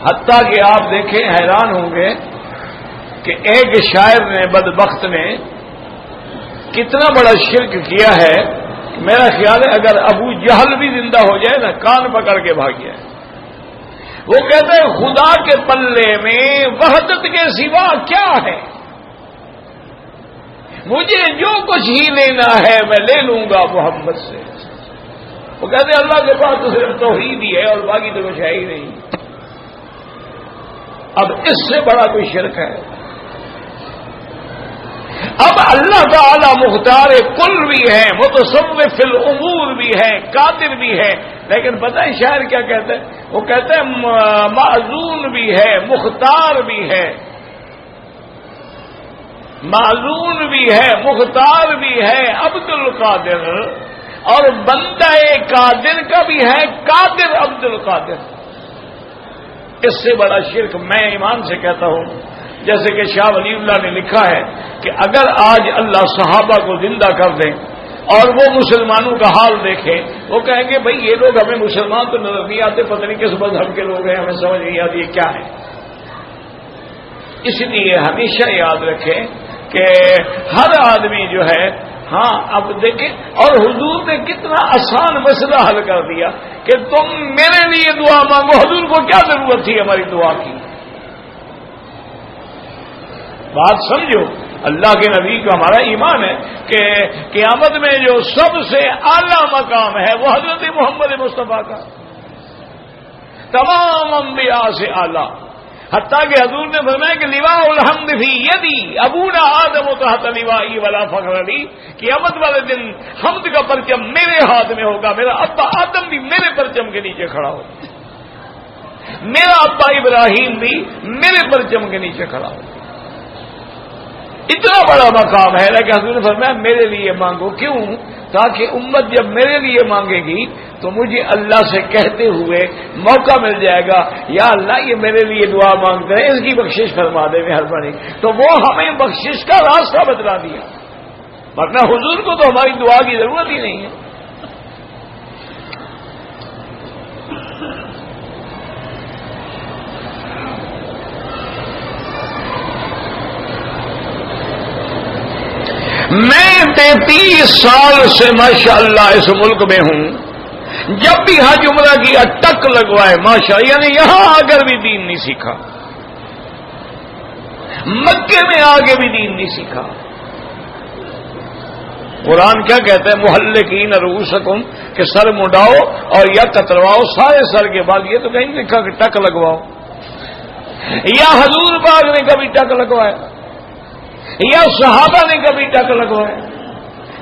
حتیٰ کہ آپ دیکھیں حیران ہوں گے کہ ایک شاعر نے بدبخت نے کتنا بڑا شرک کیا ہے. میرا خیال ہے اگر ابو جہل بھی زندہ ہو جائے نا کان پکڑ کے بھاگ جائے. وہ کہتے ہیں خدا کے پلے میں وحدت کے سوا کیا ہے، مجھے جو کچھ ہی لینا ہے میں لے لوں گا محمد سے. وہ کہتے ہیں اللہ کے پاس تو صرف توحید ہی ہے اور باقی تو کچھ ہے ہی نہیں. اب اس سے بڑا کوئی شرک ہے. اب اللہ تعالی مختار کل بھی ہے، متصرف فی الامور بھی ہے، قادر بھی ہے، لیکن پتہ ہے شاعر کیا کہتے ہیں؟ وہ کہتے ہیں معزون بھی ہے، مختار بھی ہے، معزون بھی ہے، مختار بھی ہے، عبد القادر، اور بندہ قادر کا بھی ہے، قادر عبد القادر. اس سے بڑا شرک میں ایمان سے کہتا ہوں، جیسے کہ شاہ ولی اللہ نے لکھا ہے کہ اگر آج اللہ صحابہ کو زندہ کر دیں اور وہ مسلمانوں کا حال دیکھیں، وہ کہیں گے بھئی یہ لوگ ہمیں مسلمان تو نظر نہیں آتے، پتہ نہیں کس مذہب کے لوگ ہیں، ہمیں سمجھ نہیں آتی یہ کیا ہے. اس لیے ہمیشہ یاد رکھیں کہ ہر آدمی جو ہے، ہاں اب دیکھیں، اور حضور نے کتنا آسان مسئلہ حل کر دیا کہ تم میرے لیے دعا مانگو. حضور کو کیا ضرورت تھی ہماری دعا کی؟ بات سمجھو. اللہ کے نبی کا ہمارا ایمان ہے کہ قیامت میں جو سب سے اعلیٰ مقام ہے وہ حضرت محمد مصطفیٰ کا، تمام انبیاء سے اعلیٰ. حتیٰ کہ حضور نے فرمایا کہ لواء الحمد فی یدی ابونا آدم تحت لوائی ولا فخر لی. قیامت والے دن حمد کا پرچم میرے ہاتھ میں ہوگا، میرا ابا آدم بھی میرے پرچم کے نیچے کھڑا ہوگا، میرا ابا ابراہیم بھی میرے پرچم کے نیچے کھڑا ہوگا. اتنا بڑا مقام ہے. لیکن حضور نے فرمایا میرے لیے مانگو. کیوں؟ تاکہ امت جب میرے لیے مانگے گی تو مجھے اللہ سے کہتے ہوئے موقع مل جائے گا، یا اللہ یہ میرے لیے دعا مانگتے ہیں، اس کی بخشش فرما دے مہربانی. تو وہ ہمیں بخشش کا راستہ بتلا دیا، ورنہ حضور کو تو ہماری دعا کی ضرورت ہی نہیں ہے. میں 33 سال سے ماشاءاللہ اس ملک میں ہوں. جب بھی حج عمرہ کیا ٹک لگوائے ماشاءاللہ، یعنی یہاں آ کر بھی دین نہیں سیکھا، مکے میں آگے بھی دین نہیں سیکھا. قرآن کیا کہتا ہے؟ محلقین رؤوسکم، کہ سر مڈاؤ اور یا کترواؤ سارے سر کے بعد. یہ تو کہیں لکھا کہ ٹک لگواؤ. یا حضور پاک نے کبھی ٹک لگوایا یا صحابہ نے کبھی ٹک لگوایا؟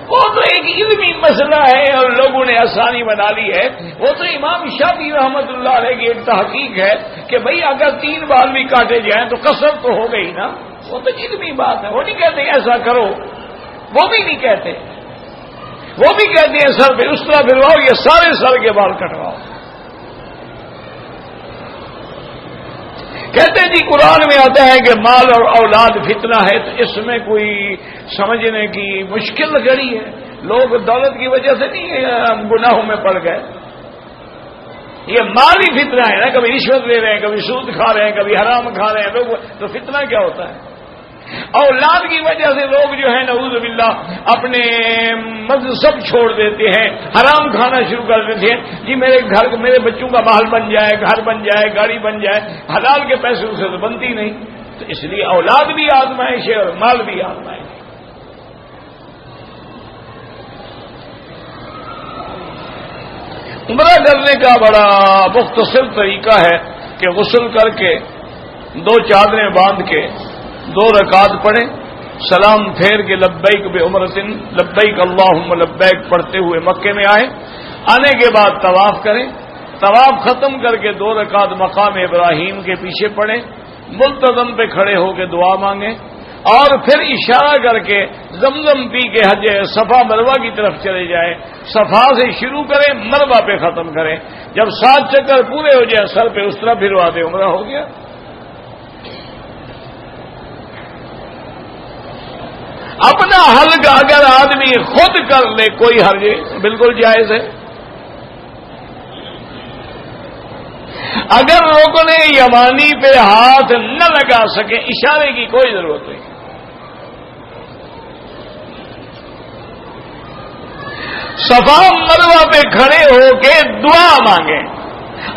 وہ تو ایک علمی مسئلہ ہے اور لوگوں نے آسانی بنا لی ہے. وہ تو امام شافعی رحمت اللہ علیہ کی ایک تحقیق ہے کہ بھئی اگر 3 بال بھی کاٹے جائیں تو قسم تو ہو گئی نا. وہ تو علمی بات ہے. وہ نہیں کہتے ایسا کرو، وہ بھی نہیں کہتے. وہ بھی کہتے ہیں سر پہ اس طرح پھرواؤ، یہ سارے سر کے بال کٹواؤ. کہتے ہیں جی قرآن میں آتا ہے کہ مال اور اولاد فتنہ ہے، تو اس میں کوئی سمجھنے کی مشکل گھڑی ہے. لوگ دولت کی وجہ سے نہیں گناہوں میں پڑ گئے، یہ مالی فتنہ ہے نا. کبھی رشوت لے رہے ہیں، کبھی سود کھا رہے ہیں، کبھی حرام کھا رہے ہیں لوگ، تو فتنہ کیا ہوتا ہے؟ اولاد کی وجہ سے لوگ جو ہے نعوذ باللہ اپنے مذہب چھوڑ دیتے ہیں، حرام کھانا شروع کر دیتے ہیں. جی میرے گھر، میرے بچوں کا محل بن جائے، گھر بن جائے، گاڑی بن جائے. حلال کے پیسے اسے تو بنتی نہیں. تو اس لیے اولاد بھی آزمائش ہے اور مال بھی آزمائش ہے. عمرہ کرنے کا بڑا مختصر طریقہ ہے کہ غسل کر کے 2 چادریں باندھ کے 2 رکعت پڑھیں، سلام پھیر کے لبیک بعمرۃ لبیک اللہم لبیک پڑھتے ہوئے مکے میں آئیں. آنے کے بعد طواف کریں، طواف ختم کر کے 2 رکعت مقام ابراہیم کے پیچھے پڑھیں، ملتزم پہ کھڑے ہو کے دعا مانگیں. اور پھر اشارہ کر کے زمزم پی کے حج صفا مروہ کی طرف چلے جائیں. صفا سے شروع کریں, مروہ پہ ختم کریں. جب 7 چکر پورے ہو جائیں سر پہ اس طرح پھروا دیں, عمرہ ہو گیا. اپنا حلق اگر آدمی خود کر لے کوئی حرج بالکل جائز ہے. اگر رکن یمانی پہ ہاتھ نہ لگا سکے, اشارے کی کوئی ضرورت نہیں. صفا مروہ پہ کھڑے ہو کے دعا مانگیں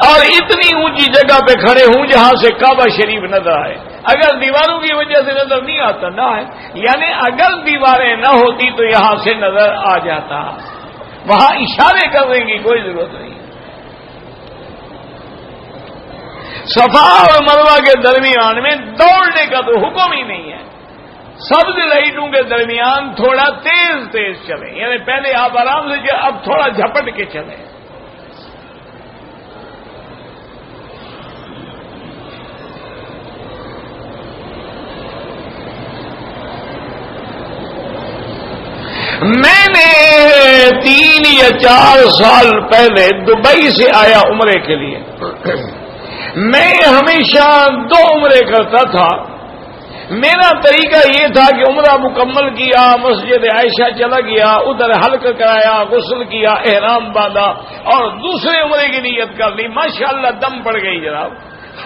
اور اتنی اونچی جگہ پہ کھڑے ہوں جہاں سے کعبہ شریف نظر آئے. اگر دیواروں کی وجہ سے نظر نہیں آتا نہ ہے, یعنی اگر دیواریں نہ ہوتی تو یہاں سے نظر آ جاتا. وہاں اشارے کرنے کی کوئی ضرورت نہیں. صفا اور مروہ کے درمیان میں دوڑنے کا تو حکم ہی نہیں ہے. سبز لائٹوں کے درمیان تھوڑا تیز تیز چلیں, یعنی پہلے آپ آرام سے اب تھوڑا جھپٹ کے چلیں. میں نے 3 یا 4 سال پہلے دبئی سے آیا عمرے کے لیے. میں ہمیشہ 2 عمرے کرتا تھا. میرا طریقہ یہ تھا کہ عمرہ مکمل کیا, مسجد عائشہ چلا گیا, ادھر حلق کرایا, غسل کیا, احرام باندھا اور دوسرے عمرے کی نیت کر لی. ماشاءاللہ دم پڑ گئی جناب.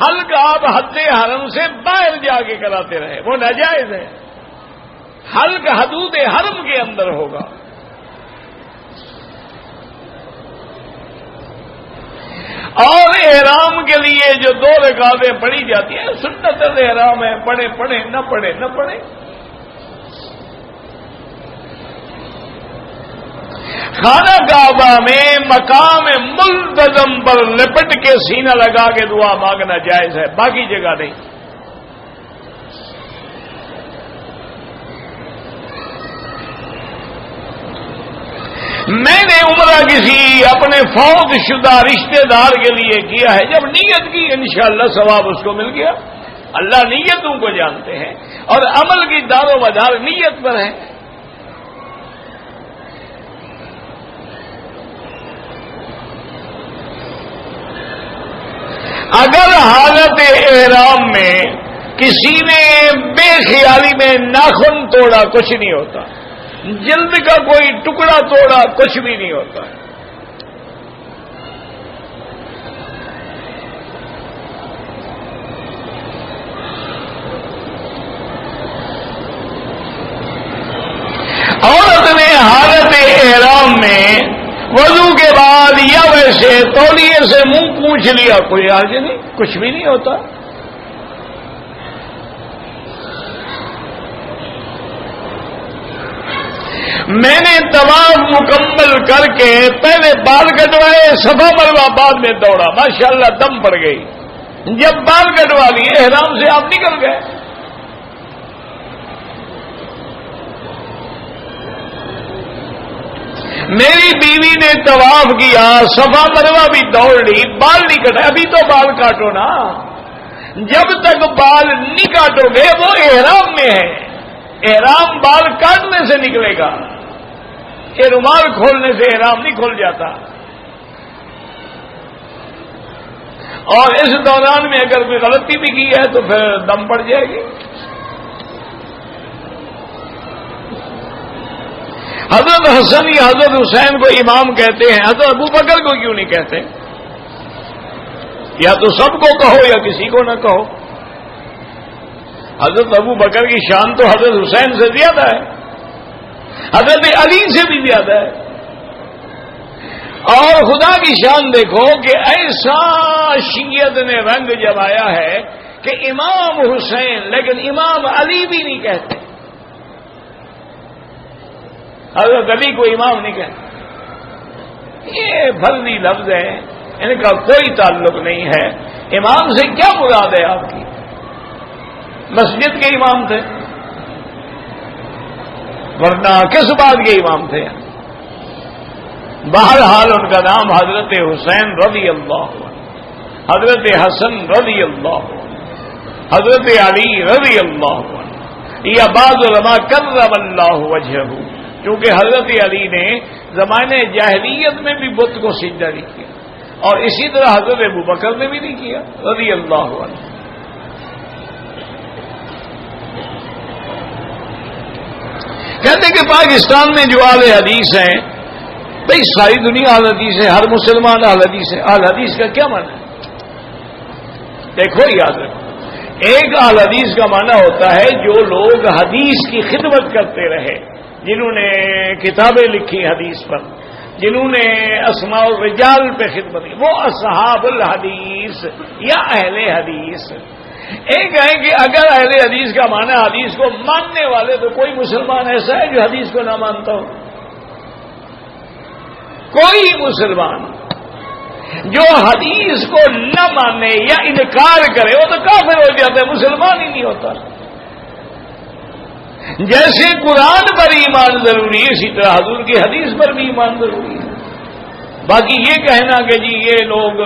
حلق آپ حد حرم سے باہر جا کے کراتے رہے, وہ ناجائز ہے. حلق حدود حرم کے اندر ہوگا. اور احرام کے لیے جو 2 رکعتیں پڑھی جاتی ہیں سنت احرام ہے, پڑھے پڑھے نہ پڑھے نہ پڑھے. خانہ کعبہ میں مقام ملتزم پر لپٹ کے سینہ لگا کے دعا مانگنا جائز ہے, باقی جگہ نہیں. میں نے عمرہ کسی اپنے فوت شدہ رشتہ دار کے لیے کیا ہے. جب نیت کی انشاءاللہ ثواب اس کو مل گیا. اللہ نیتوں کو جانتے ہیں اور عمل کی دار و مدار نیت پر ہے. اگر حالت احرام میں کسی نے بے خیالی میں ناخن توڑا کچھ نہیں ہوتا, جلد کا کوئی ٹکڑا توڑا کچھ بھی نہیں ہوتا. عورت نے حالت احرام میں وضو کے بعد یا ویسے تولیے سے منہ پوچھ لیا, کوئی حرج نہیں, کچھ بھی نہیں ہوتا. میں نے طواف مکمل کر کے پہلے بال کٹوائے, صفا مروہ بعد میں دوڑا, ماشاءاللہ دم پڑ گئی. جب بال کٹوا لیے احرام سے آپ نکل گئے. میری بیوی نے طواف کیا, صفا مروہ بھی دوڑ لی, بال نہیں کٹا. ابھی تو بال کاٹو نا, جب تک بال نہیں کاٹو گے وہ احرام میں ہے. احرام بال کاٹنے سے نکلے گا, یہ رومال کھولنے سے احرام نہیں کھل جاتا. اور اس دوران میں اگر کوئی غلطی بھی کی ہے تو پھر دم پڑ جائے گی. حضرت حسن یا حضرت حسین کو امام کہتے ہیں, حضرت ابو بکر کو کیوں نہیں کہتے؟ یا تو سب کو کہو یا کسی کو نہ کہو. حضرت ابو بکر کی شان تو حضرت حسین سے زیادہ ہے, حضرت علی سے بھی زیادہ ہے. اور خدا کی شان دیکھو کہ ایسا شیعت نے رنگ جمایا ہے کہ امام حسین لیکن امام علی بھی نہیں کہتے. حضرت علی کو امام نہیں کہتے. یہ فرضی لفظ ہے, ان کا کوئی تعلق نہیں ہے. امام سے کیا مراد ہے آپ کی؟ مسجد کے امام تھے, ورنہ کس بات کے امام تھے؟ بہرحال ان کا نام حضرت حسین رضی اللہ عنہ, حضرت حسن رضی اللہ عنہ, حضرت علی رضی اللہ عنہ, یا بعض علماء کرم اللہ وجہہ، کیونکہ حضرت علی نے زمانے جاہلیت میں بھی بت کو سجدہ نہیں کیا، اور اسی طرح حضرت ابوبکر نے بھی نہیں کیا رضی اللہ عنہ۔ کہتے ہیں کہ پاکستان میں جو اہل حدیث ہیں، بھئی ساری دنیا اہل حدیث ہے، ہر مسلمان اہل حدیث ہے، اہل حدیث کا کیا معنی ہے؟ دیکھو یاد رکھو، ایک اہل حدیث کا معنی ہوتا ہے جو لوگ حدیث کی خدمت کرتے رہے، جنہوں نے کتابیں لکھی حدیث پر، جنہوں نے اسماء الرجال پہ خدمت کی، وہ اصحاب الحدیث یا اہل حدیث۔ ایک ہے کہ اگر اہل حدیث کا معنی حدیث کو ماننے والے، تو کوئی مسلمان ایسا ہے جو حدیث کو نہ مانتا ہو؟ کوئی مسلمان جو حدیث کو نہ مانے یا انکار کرے وہ تو کافر ہو جاتا ہے، مسلمان ہی نہیں ہوتا۔ جیسے قرآن پر ایمان ضروری ہے، اسی طرح حضور کی حدیث پر بھی ایمان ضروری ہے۔ باقی یہ کہنا کہ جی یہ لوگ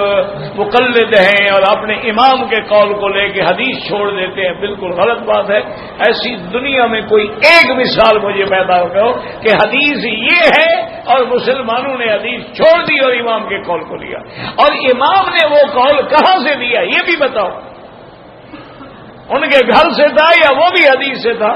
مقلد ہیں اور اپنے امام کے قول کو لے کے حدیث چھوڑ دیتے ہیں، بالکل غلط بات ہے۔ ایسی دنیا میں کوئی ایک مثال مجھے پیدا ہو کہ حدیث یہ ہے اور مسلمانوں نے حدیث چھوڑ دی اور امام کے قول کو لیا، اور امام نے وہ قول کہاں سے لیا یہ بھی بتاؤ، ان کے گھر سے تھا یا وہ بھی حدیث سے تھا؟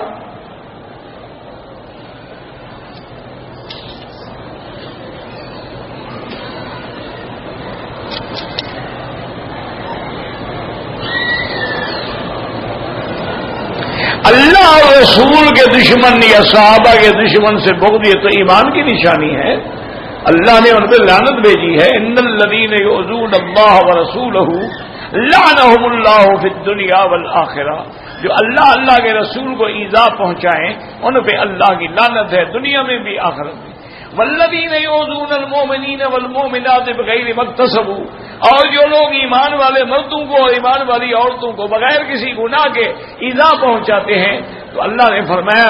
اللہ اور رسول کے دشمن یا صحابہ کے دشمن سے بغض، یہ تو ایمان کی نشانی ہے۔ اللہ نے ان پہ لعنت بھیجی ہے، ان الذین یؤذون اللہ ورسولہ لعنہم اللہ فی الدنیا والآخرہ، جو اللہ کے رسول کو ایذا پہنچائیں ان پہ اللہ کی لعنت ہے، دنیا میں بھی آخرت میں۔ والذین یؤذون المؤمنین والمؤمنات بغیر ما اکتسبوا، اور جو لوگ ایمان والے مردوں کو اور ایمان والی عورتوں کو بغیر کسی گناہ کے ایذا پہنچاتے ہیں، تو اللہ نے فرمایا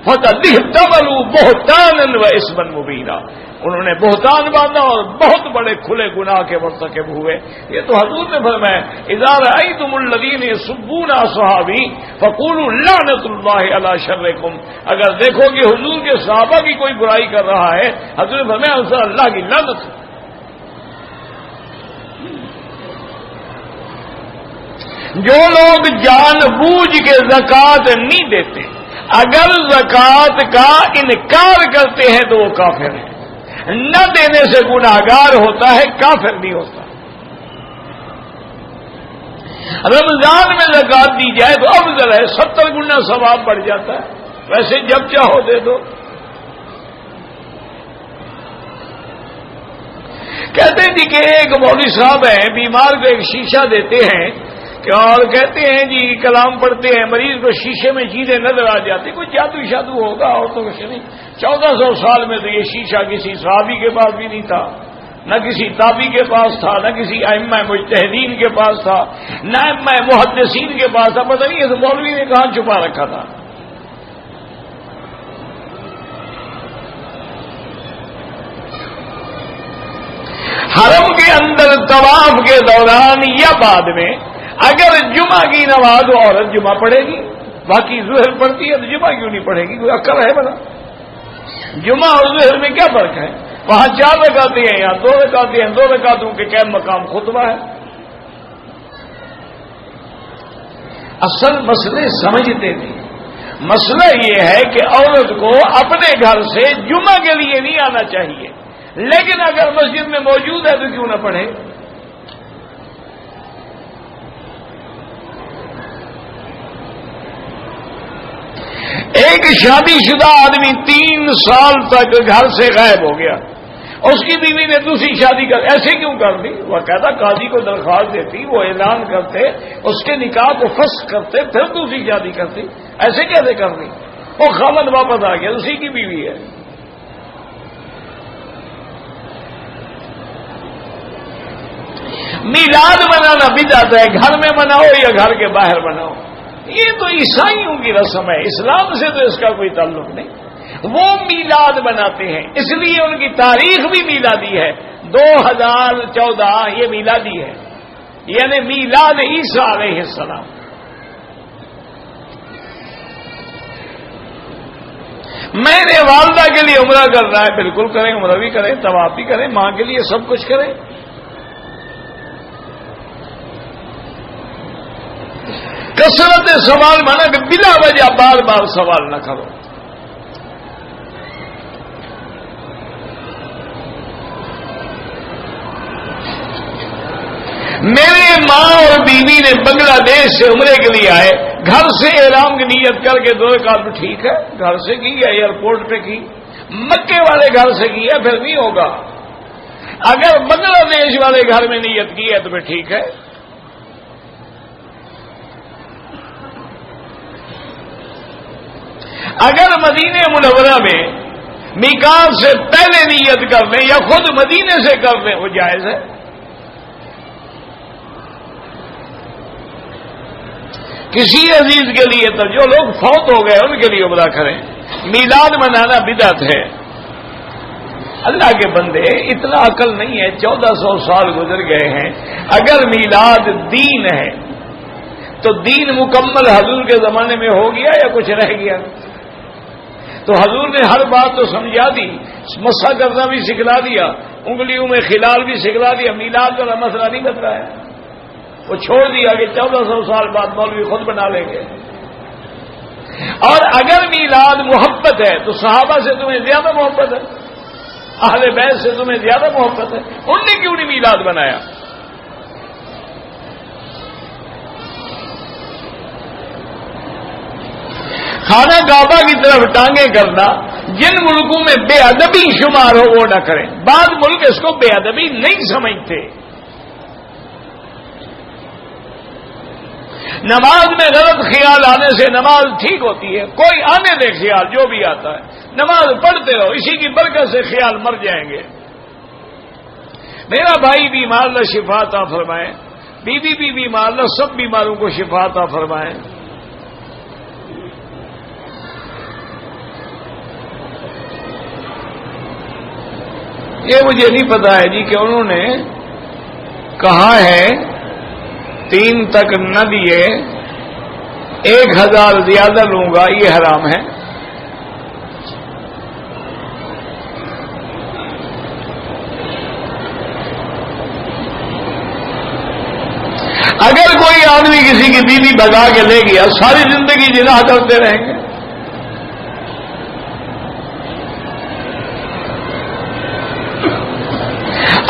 فقد احتملوا بہتانا واثما مبینا، انہوں نے بہتان باندھا اور بہت بڑے کھلے گناہ کے مرتکب ہوئے۔ یہ تو حضور نے فرمایا اذا رأیتم الذین یسبون اصحابی فقولوا لعنۃ اللہ علی شرکم، اگر دیکھو کہ حضور کے صحابہ کی کوئی برائی کر رہا ہے، حضور نے فرمایا اس پر اللہ کی لعنت ہے۔ جو لوگ جان بوجھ کے زکوٰۃ نہیں دیتے، اگر زکوٰۃ کا انکار کرتے ہیں تو وہ کافر ہیں، نہ دینے سے گناہگار ہوتا ہے، کافر نہیں ہوتا۔ رمضان میں زکوٰۃ دی جائے تو افضل ہے، 70 گنا ثواب بڑھ جاتا ہے، ویسے جب چاہو دے دو۔ کہتے ہیں جی کہ ایک مولوی صاحب ہیں، بیمار کو ایک شیشہ دیتے ہیں اور کہتے ہیں جی کلام پڑھتے ہیں، مریض کو شیشے میں چیزیں نظر آ جاتی، کوئی جادو شادو ہوگا عورتوں کو نہیں۔ 1400 سال میں تو یہ شیشہ کسی صحابی کے پاس بھی نہیں تھا، نہ کسی تابعی کے پاس تھا، نہ کسی ائمہ مجتہدین کے پاس تھا، نہ ائمہ محدثین کے پاس تھا، پتہ نہیں یہ مولوی نے کہاں چھپا رکھا تھا۔ حرم کے اندر طواف کے دوران یا بعد میں اگر جمعہ کی نماز عورت جمعہ پڑھے گی، باقی ظہر پڑھتی ہے تو جمعہ کیوں نہیں پڑھے گی؟ کوئی عقل ہے بنا؟ جمعہ اور ظہر میں کیا فرق ہے؟ وہاں 4 رکعتیں ہیں، یہاں 2 رکعتیں ہیں، 2 رکعتوں کے قائم مقام خطبہ ہے۔ اصل مسئلے سمجھتے نہیں۔ مسئلہ یہ ہے کہ عورت کو اپنے گھر سے جمعہ کے لیے نہیں آنا چاہیے، لیکن اگر مسجد میں موجود ہے تو کیوں نہ پڑھے؟ ایک شادی شدہ آدمی 3 سال تک گھر سے غائب ہو گیا، اس کی بیوی نے دوسری شادی کر، ایسے کیوں کر دی؟ وہ کہتا قاضی کو درخواست دیتی، وہ اعلان کرتے، اس کے نکاح کو فسخ کرتے، پھر دوسری شادی کرتی، ایسے کیسے کر دی؟ وہ خاوند واپس آ گیا، اسی کی بیوی ہے۔ میلاد منانا بدعت ہے، گھر میں مناؤ یا گھر کے باہر مناؤ، یہ تو عیسائیوں کی رسم ہے، اسلام سے تو اس کا کوئی تعلق نہیں۔ وہ میلاد مناتے ہیں، اس لیے ان کی تاریخ بھی میلادی ہے، 2014 یہ میلادی ہے، یعنی میلاد عیسیٰ علیہ السلام۔ میں نے والدہ کے لیے عمرہ کرنا ہے، بالکل کریں، عمرہ بھی کریں، طواف بھی کریں، ماں کے لیے سب کچھ کریں۔ کثرت سوال مانا کہ بلا وجہ بار بار سوال نہ کرو۔ میرے ماں اور بیوی نے بنگلہ دیش سے عمرے کے لیے آئے، گھر سے احرام کی نیت کر کے 2 رکعت ٹھیک ہے، گھر سے کی یا ایئرپورٹ پہ کی، مکے والے گھر سے کی ہے پھر نہیں ہوگا۔ اگر بنگلہ دیش والے گھر میں نیت کی ہے تو پھر ٹھیک ہے۔ اگر مدینہ منورہ میں میقات سے پہلے نیت کر لیں یا خود مدینے سے کر لیں وہ جائز ہے۔ کسی عزیز کے لیے تو جو لوگ فوت ہو گئے ان کے لیے عمرہ کریں۔ میلاد منانا بدعت ہے۔ اللہ کے بندے اتنا عقل نہیں ہے، 1400 سال گزر گئے ہیں، اگر میلاد دین ہے تو دین مکمل حضور کے زمانے میں ہو گیا یا کچھ رہ گیا؟ تو حضور نے ہر بات تو سمجھا دی، مسح کرنا بھی سکھلا دیا، انگلیوں میں خلال بھی سکھلا دیا، میلاد والا مسئلہ نہیں بتلا ہے، وہ چھوڑ دیا کہ 1400 سال بعد مولوی خود بنا لیں گے۔ اور اگر میلاد محبت ہے تو صحابہ سے تمہیں زیادہ محبت ہے، اہل بیت سے تمہیں زیادہ محبت ہے، ان نے کیوں نہیں میلاد بنایا؟ خانہ کعبہ کی طرف ٹانگیں کرنا جن ملکوں میں بے ادبی شمار ہو وہ نہ کریں۔ بعض ملک اس کو بے ادبی نہیں سمجھتے۔ نماز میں غلط خیال آنے سے نماز ٹھیک ہوتی ہے، کوئی آنے دے خیال جو بھی آتا ہے، نماز پڑھتے رہو، اسی کی برکت سے خیال مر جائیں گے۔ میرا بھائی بیمار، اللہ شفا عطا فرمائے، بیوی بھی بیمار، اللہ سب بیماروں کو شفا عطا فرمائے۔ یہ مجھے نہیں پتا ہے جی کہ انہوں نے کہا ہے 3 تک نہ دیے 1000 زیادہ لوں گا، یہ حرام ہے۔ اگر کوئی آدمی کسی کی بیوی بھگا کے لے گیا، ساری زندگی جناح کرتے رہیں گے۔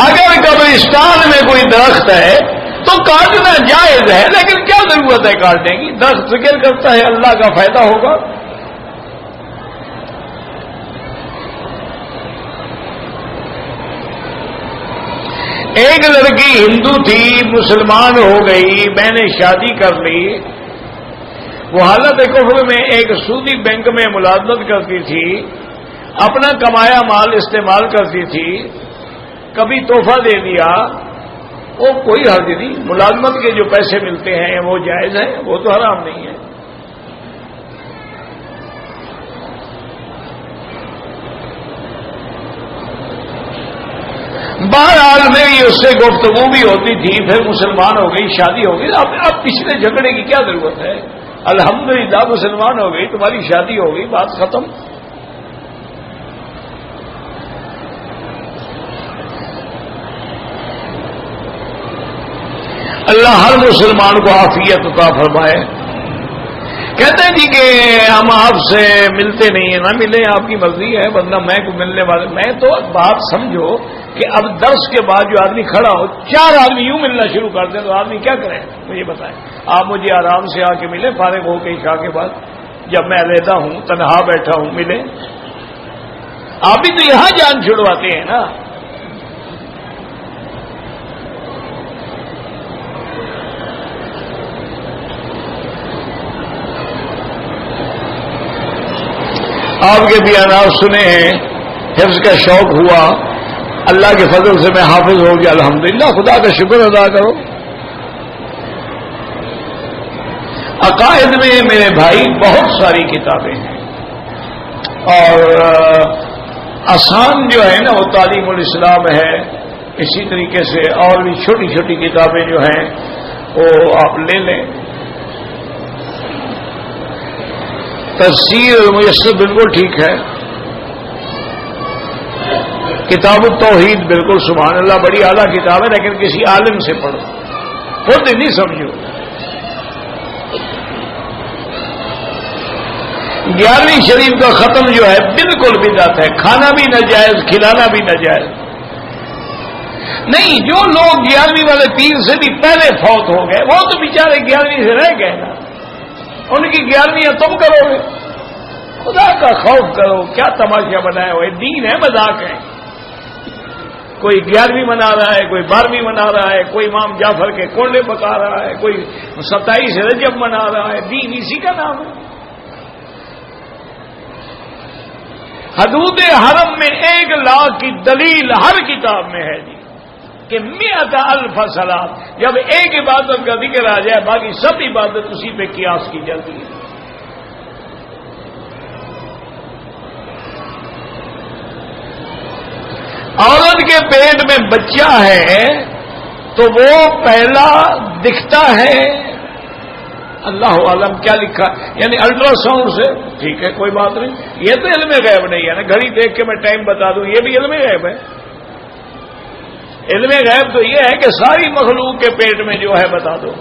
اگر قبرستان میں کوئی درخت ہے تو کاٹنا جائز ہے، لیکن کیا ضرورت ہے کاٹنے کی؟ درخت ذکر کرتا ہے، اللہ کا فائدہ ہوگا۔ ایک لڑکی ہندو تھی، مسلمان ہو گئی، میں نے شادی کر لی، وہ حالت کفر میں ایک سودی بینک میں ملازمت کرتی تھی، اپنا کمایا مال استعمال کرتی تھی، کبھی تحفہ دے دیا، وہ کوئی حرج نہیں، ملازمت کے جو پیسے ملتے ہیں وہ جائز ہیں، وہ تو حرام نہیں ہے۔ بہرحال میری اس سے گفتگو بھی ہوتی تھی، پھر مسلمان ہو گئی، شادی ہو گئی، اب پچھلے جھگڑے کی کیا ضرورت ہے؟ الحمدللہ مسلمان ہو گئی، تمہاری شادی ہو گئی، بات ختم۔ اللہ ہر مسلمان کو عافیت عطا فرمائے۔ کہتے ہیں جی کہ ہم آپ سے ملتے نہیں ہیں، نہ ملیں، آپ کی مرضی ہے، ورنہ میں کو ملنے والے، میں تو بات سمجھو کہ اب درس کے بعد جو آدمی کھڑا ہو، 4 آدمی یوں ملنا شروع کر دیں تو آدمی کیا کرے؟ مجھے بتائیں۔ آپ مجھے آرام سے آ کے ملیں، فارغ ہو کے عشاء کے بعد، جب میں علیحدہ ہوں، تنہا بیٹھا ہوں، ملیں۔ آپ بھی تو یہاں جان چھڑواتے ہیں نا۔ آپ کے بیانات سنے ہیں، حفظ کا شوق ہوا، اللہ کے فضل سے میں حافظ ہو گیا، الحمدللہ، خدا کا شکر ادا کرو۔ عقائد میں میرے بھائی بہت ساری کتابیں ہیں، اور آسان جو ہے نا وہ تعلیم الاسلام ہے، اسی طریقے سے اور بھی چھوٹی چھوٹی کتابیں جو ہیں وہ آپ لے لیں۔ تفسیر میسر بالکل ٹھیک ہے، کتاب التوحید بالکل سبحان اللہ بڑی اعلیٰ کتاب ہے، لیکن کسی عالم سے پڑھو، خود نہیں سمجھو۔ 11ویں شریف کا ختم جو ہے بالکل بدعت ہے، کھانا بھی ناجائز، کھلانا بھی ناجائز۔ نہیں، جو لوگ 11ویں والے پیر سے بھی پہلے فوت ہو گئے وہ تو بیچارے 11ویں سے رہ گئے نا، ان کی 11ویں تم کرو گے؟ خدا کا خوف کرو، کیا تماشا بنایا ہوا ہے؟ دین ہے مذاق ہے؟ کوئی 11ویں منا رہا ہے، کوئی 12ویں منا رہا ہے، کوئی امام جعفر کے کونڈے پکا رہا ہے، کوئی 27 رجب منا رہا ہے، دین اسی کا نام ہے۔ حدود حرم میں 1 لاکھ کی دلیل ہر کتاب میں ہے جی کہ 100,000 صلاۃ، جب ایک عبادت کا ذکر آ جائے باقی سب عبادت اسی پہ قیاس کی جاتی ہے۔ عورت کے پیٹ میں بچہ ہے تو وہ پہلا دکھتا ہے، اللہ عالم کیا لکھا، یعنی الٹرا ساؤنڈ سے، ٹھیک ہے کوئی بات نہیں، یہ تو علم غیب نہیں ہے نا، گھڑی دیکھ کے میں ٹائم بتا دوں یہ بھی علم غیب ہے۔ علم غیب تو یہ ہے کہ ساری مخلوق کے پیٹ میں جو ہے بتا دو۔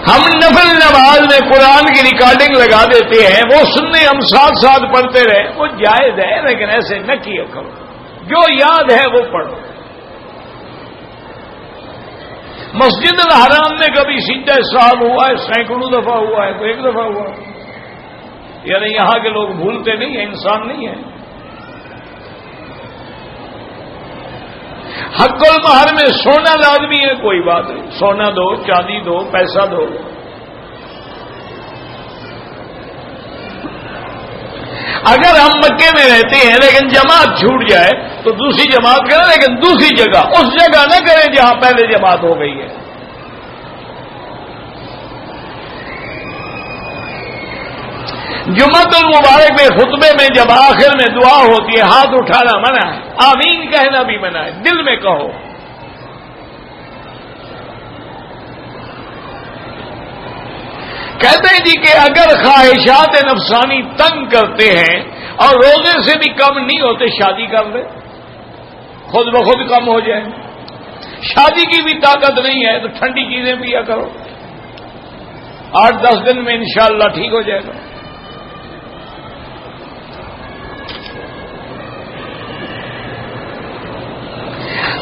ہم نفل نماز میں قرآن کی ریکارڈنگ لگا دیتے ہیں، وہ سننے ہم ساتھ ساتھ پڑھتے رہے، وہ جائز ہے، لیکن ایسے نہ کیا کرو، جو یاد ہے وہ پڑھو۔ مسجد الحرام میں کبھی سجدہ سہو ہوا ہے، سینکڑوں دفعہ ہوا ہے، تو 1 دفعہ ہوا ہے، یعنی یہاں کے لوگ بھولتے نہیں ہیں، انسان نہیں ہیں۔ حق المہر میں سونا لازمی ہے، کوئی بات نہیں، سونا دو، چاندی دو، پیسہ دو۔ اگر ہم مکے میں رہتے ہیں لیکن جماعت چھوٹ جائے تو دوسری جماعت کریں، لیکن دوسری جگہ، اس جگہ نہ کریں جہاں پہلے جماعت ہو گئی ہے۔ جمعۃ المبارک میں خطبے میں جب آخر میں دعا ہوتی ہے ہاتھ اٹھانا منع ہے، آمین کہنا بھی منع ہے، دل میں کہو۔ کہتے ہیں جی کہ اگر خواہشات نفسانی تنگ کرتے ہیں اور روزے سے بھی کم نہیں ہوتے، شادی کر لے، خود بخود کم ہو جائے۔ شادی کی بھی طاقت نہیں ہے تو ٹھنڈی چیزیں پیا کرو، 8-10 دن میں انشاءاللہ ٹھیک ہو جائے گا۔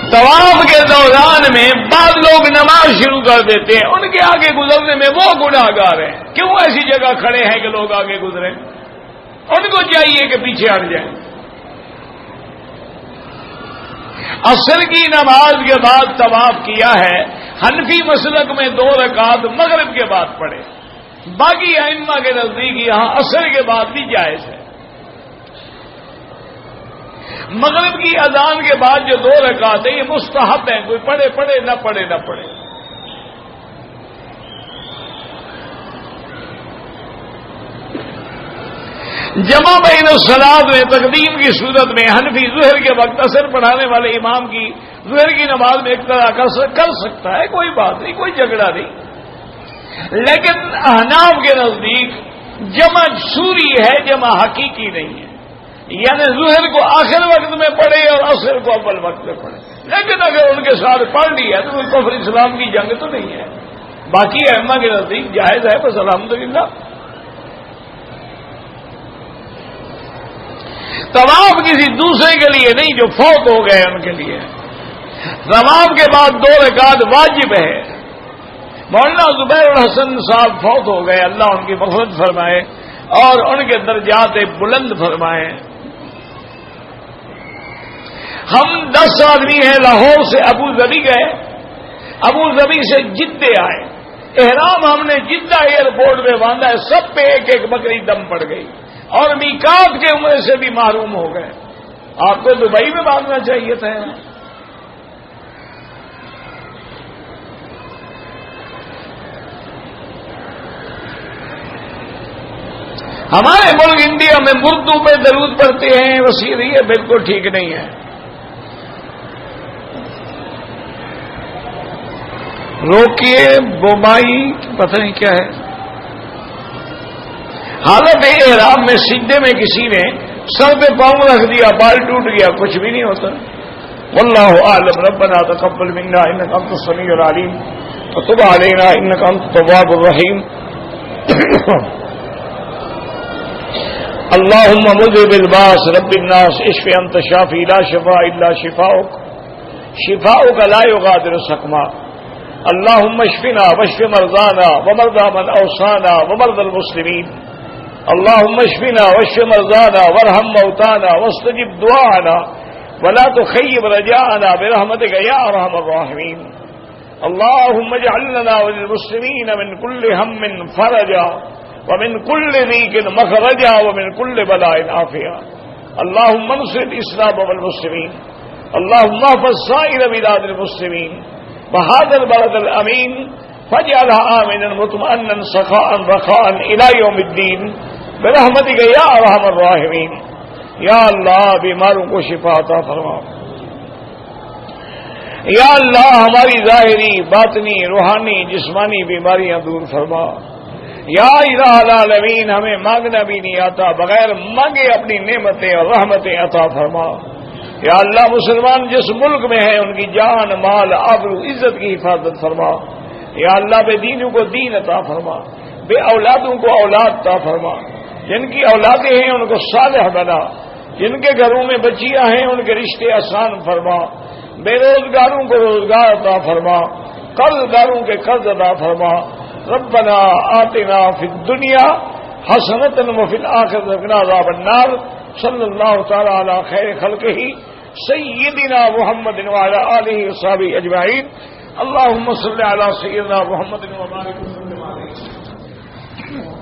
طواف کے دوران میں بعض لوگ نماز شروع کر دیتے ہیں، ان کے آگے گزرنے میں وہ گناہ گار ہیں، کیوں ایسی جگہ کھڑے ہیں کہ لوگ آگے گزریں؟ ان کو چاہیے کہ پیچھے ہٹ جائیں۔ عصر کی نماز کے بعد طواف کیا ہے، حنفی مسلک میں 2 رکعت مغرب کے بعد پڑھے، باقی ائمہ کے نزدیک یہاں عصر کے بعد بھی جائز ہے۔ مغرب کی اذان کے بعد جو 2 رکعت ہیں یہ مستحب ہیں، کوئی پڑھے پڑھے نہ پڑھے نہ پڑھے۔ جمع بین الصلاۃ میں تقدیم کی صورت میں حنفی ظہر کے وقت عصر پڑھانے والے امام کی ظہر کی نماز میں اقتدا کر سکتا ہے، کوئی بات نہیں، کوئی جھگڑا نہیں، لیکن احناف کے نزدیک جمع سوری ہے، جمع حقیقی نہیں ہے، یعنی ظہر کو آخر وقت میں پڑھے اور عصر کو اول وقت میں پڑھے، لیکن اگر ان کے ساتھ پڑھ لی ہے تو کوئی کفر اسلام کی جنگ تو نہیں ہے۔ باقی ائمہ کے نزدیک جائز ہے، بس الحمدللہ۔ طواف کسی دوسرے کے لیے نہیں، جو فوت ہو گئے ان کے لیے۔ طواف کے بعد 2 رکعت واجب ہے۔ مولانا زبیر الحسن صاحب فوت ہو گئے، اللہ ان کی مغفرت فرمائے اور ان کے درجات بلند فرمائے۔ ہم 10 آدمی ہیں، لاہور سے ابو ظبی گئے، ابو ظبی سے جدے آئے، احرام ہم نے جدہ ایئرپورٹ میں باندھا ہے، سب پہ 1 بکری دم پڑ گئی اور میقات کے عمرے سے بھی محروم ہو گئے۔ آپ کو دبئی میں باندھنا چاہیے تھا۔ ہمارے ملک انڈیا میں مردوں پہ درود پڑھتے ہیں، وسیع یہ بالکل ٹھیک نہیں ہے۔ روکیے بومائی پتہ نہیں کیا ہے، حالت احرام میں سجدے میں کسی نے سر پہ پاؤں رکھ دیا، بال ٹوٹ گیا، کچھ بھی نہیں ہوتا. واللہ اعلم. ربنا تقبل منا انك انت السميع العليم وتب علينا انك انت التواب الرحيم. اللهم مذهب الباس رب الناس اشف انت شافي لا شفاء الا شفاؤك شفاؤك لا يغادر سقما. اللهم اشفنا واشف مرضانا ومرضى من اوصانا ومرضى المسلمين. اللهم اشفنا واشف مرضانا وارحم موتانا واستجب دعاءنا ولا تخيب رجاءنا برحمتك يا ارحم الراحمين. اللهم اجعل لنا وللمسلمين من كل هم فرجا ومن كل ضيق مخرجا ومن كل بلاء عافيا. اللهم انصر الاسلام والمسلمين. اللهم احفظ سائر بلاد المسلمين وهذا البلد الامين فاجعلها امنا مطمئنا سخاء رخاء الى يوم الدين برحمتك یا ارحم الراحمین. یا اللہ بیماروں کو شفا عطا فرما. یا اللہ ہماری ظاہری باطنی روحانی جسمانی بیماریاں دور فرما. یا الہ العالمین ہمیں مانگنا بھی نہیں آتا، بغیر مانگے اپنی نعمتیں اور رحمتیں عطا فرما. یا اللہ مسلمان جس ملک میں ہیں ان کی جان مال آبرو عزت کی حفاظت فرما. یا اللہ بے دینوں کو دین عطا فرما، بے اولادوں کو اولاد عطا فرما. جن کی اولادیں ہیں ان کو صالح بنا، جن کے گھروں میں بچیاں ہیں ان کے رشتے آسان فرما. بے روزگاروں کو روزگار عطا فرما، قرض داروں کے قرض عطا فرما. ربنا آتنا فی الدنیا حسنۃ وفی الآخرۃ وقنا عذاب النار. صلی اللہ تعالی علی خیر خلقہ سیدنا محمد وعلی آلہ وصحبہ اجمعین. اللہم صل علی سیدنا محمد وبارک وسلم علیہ.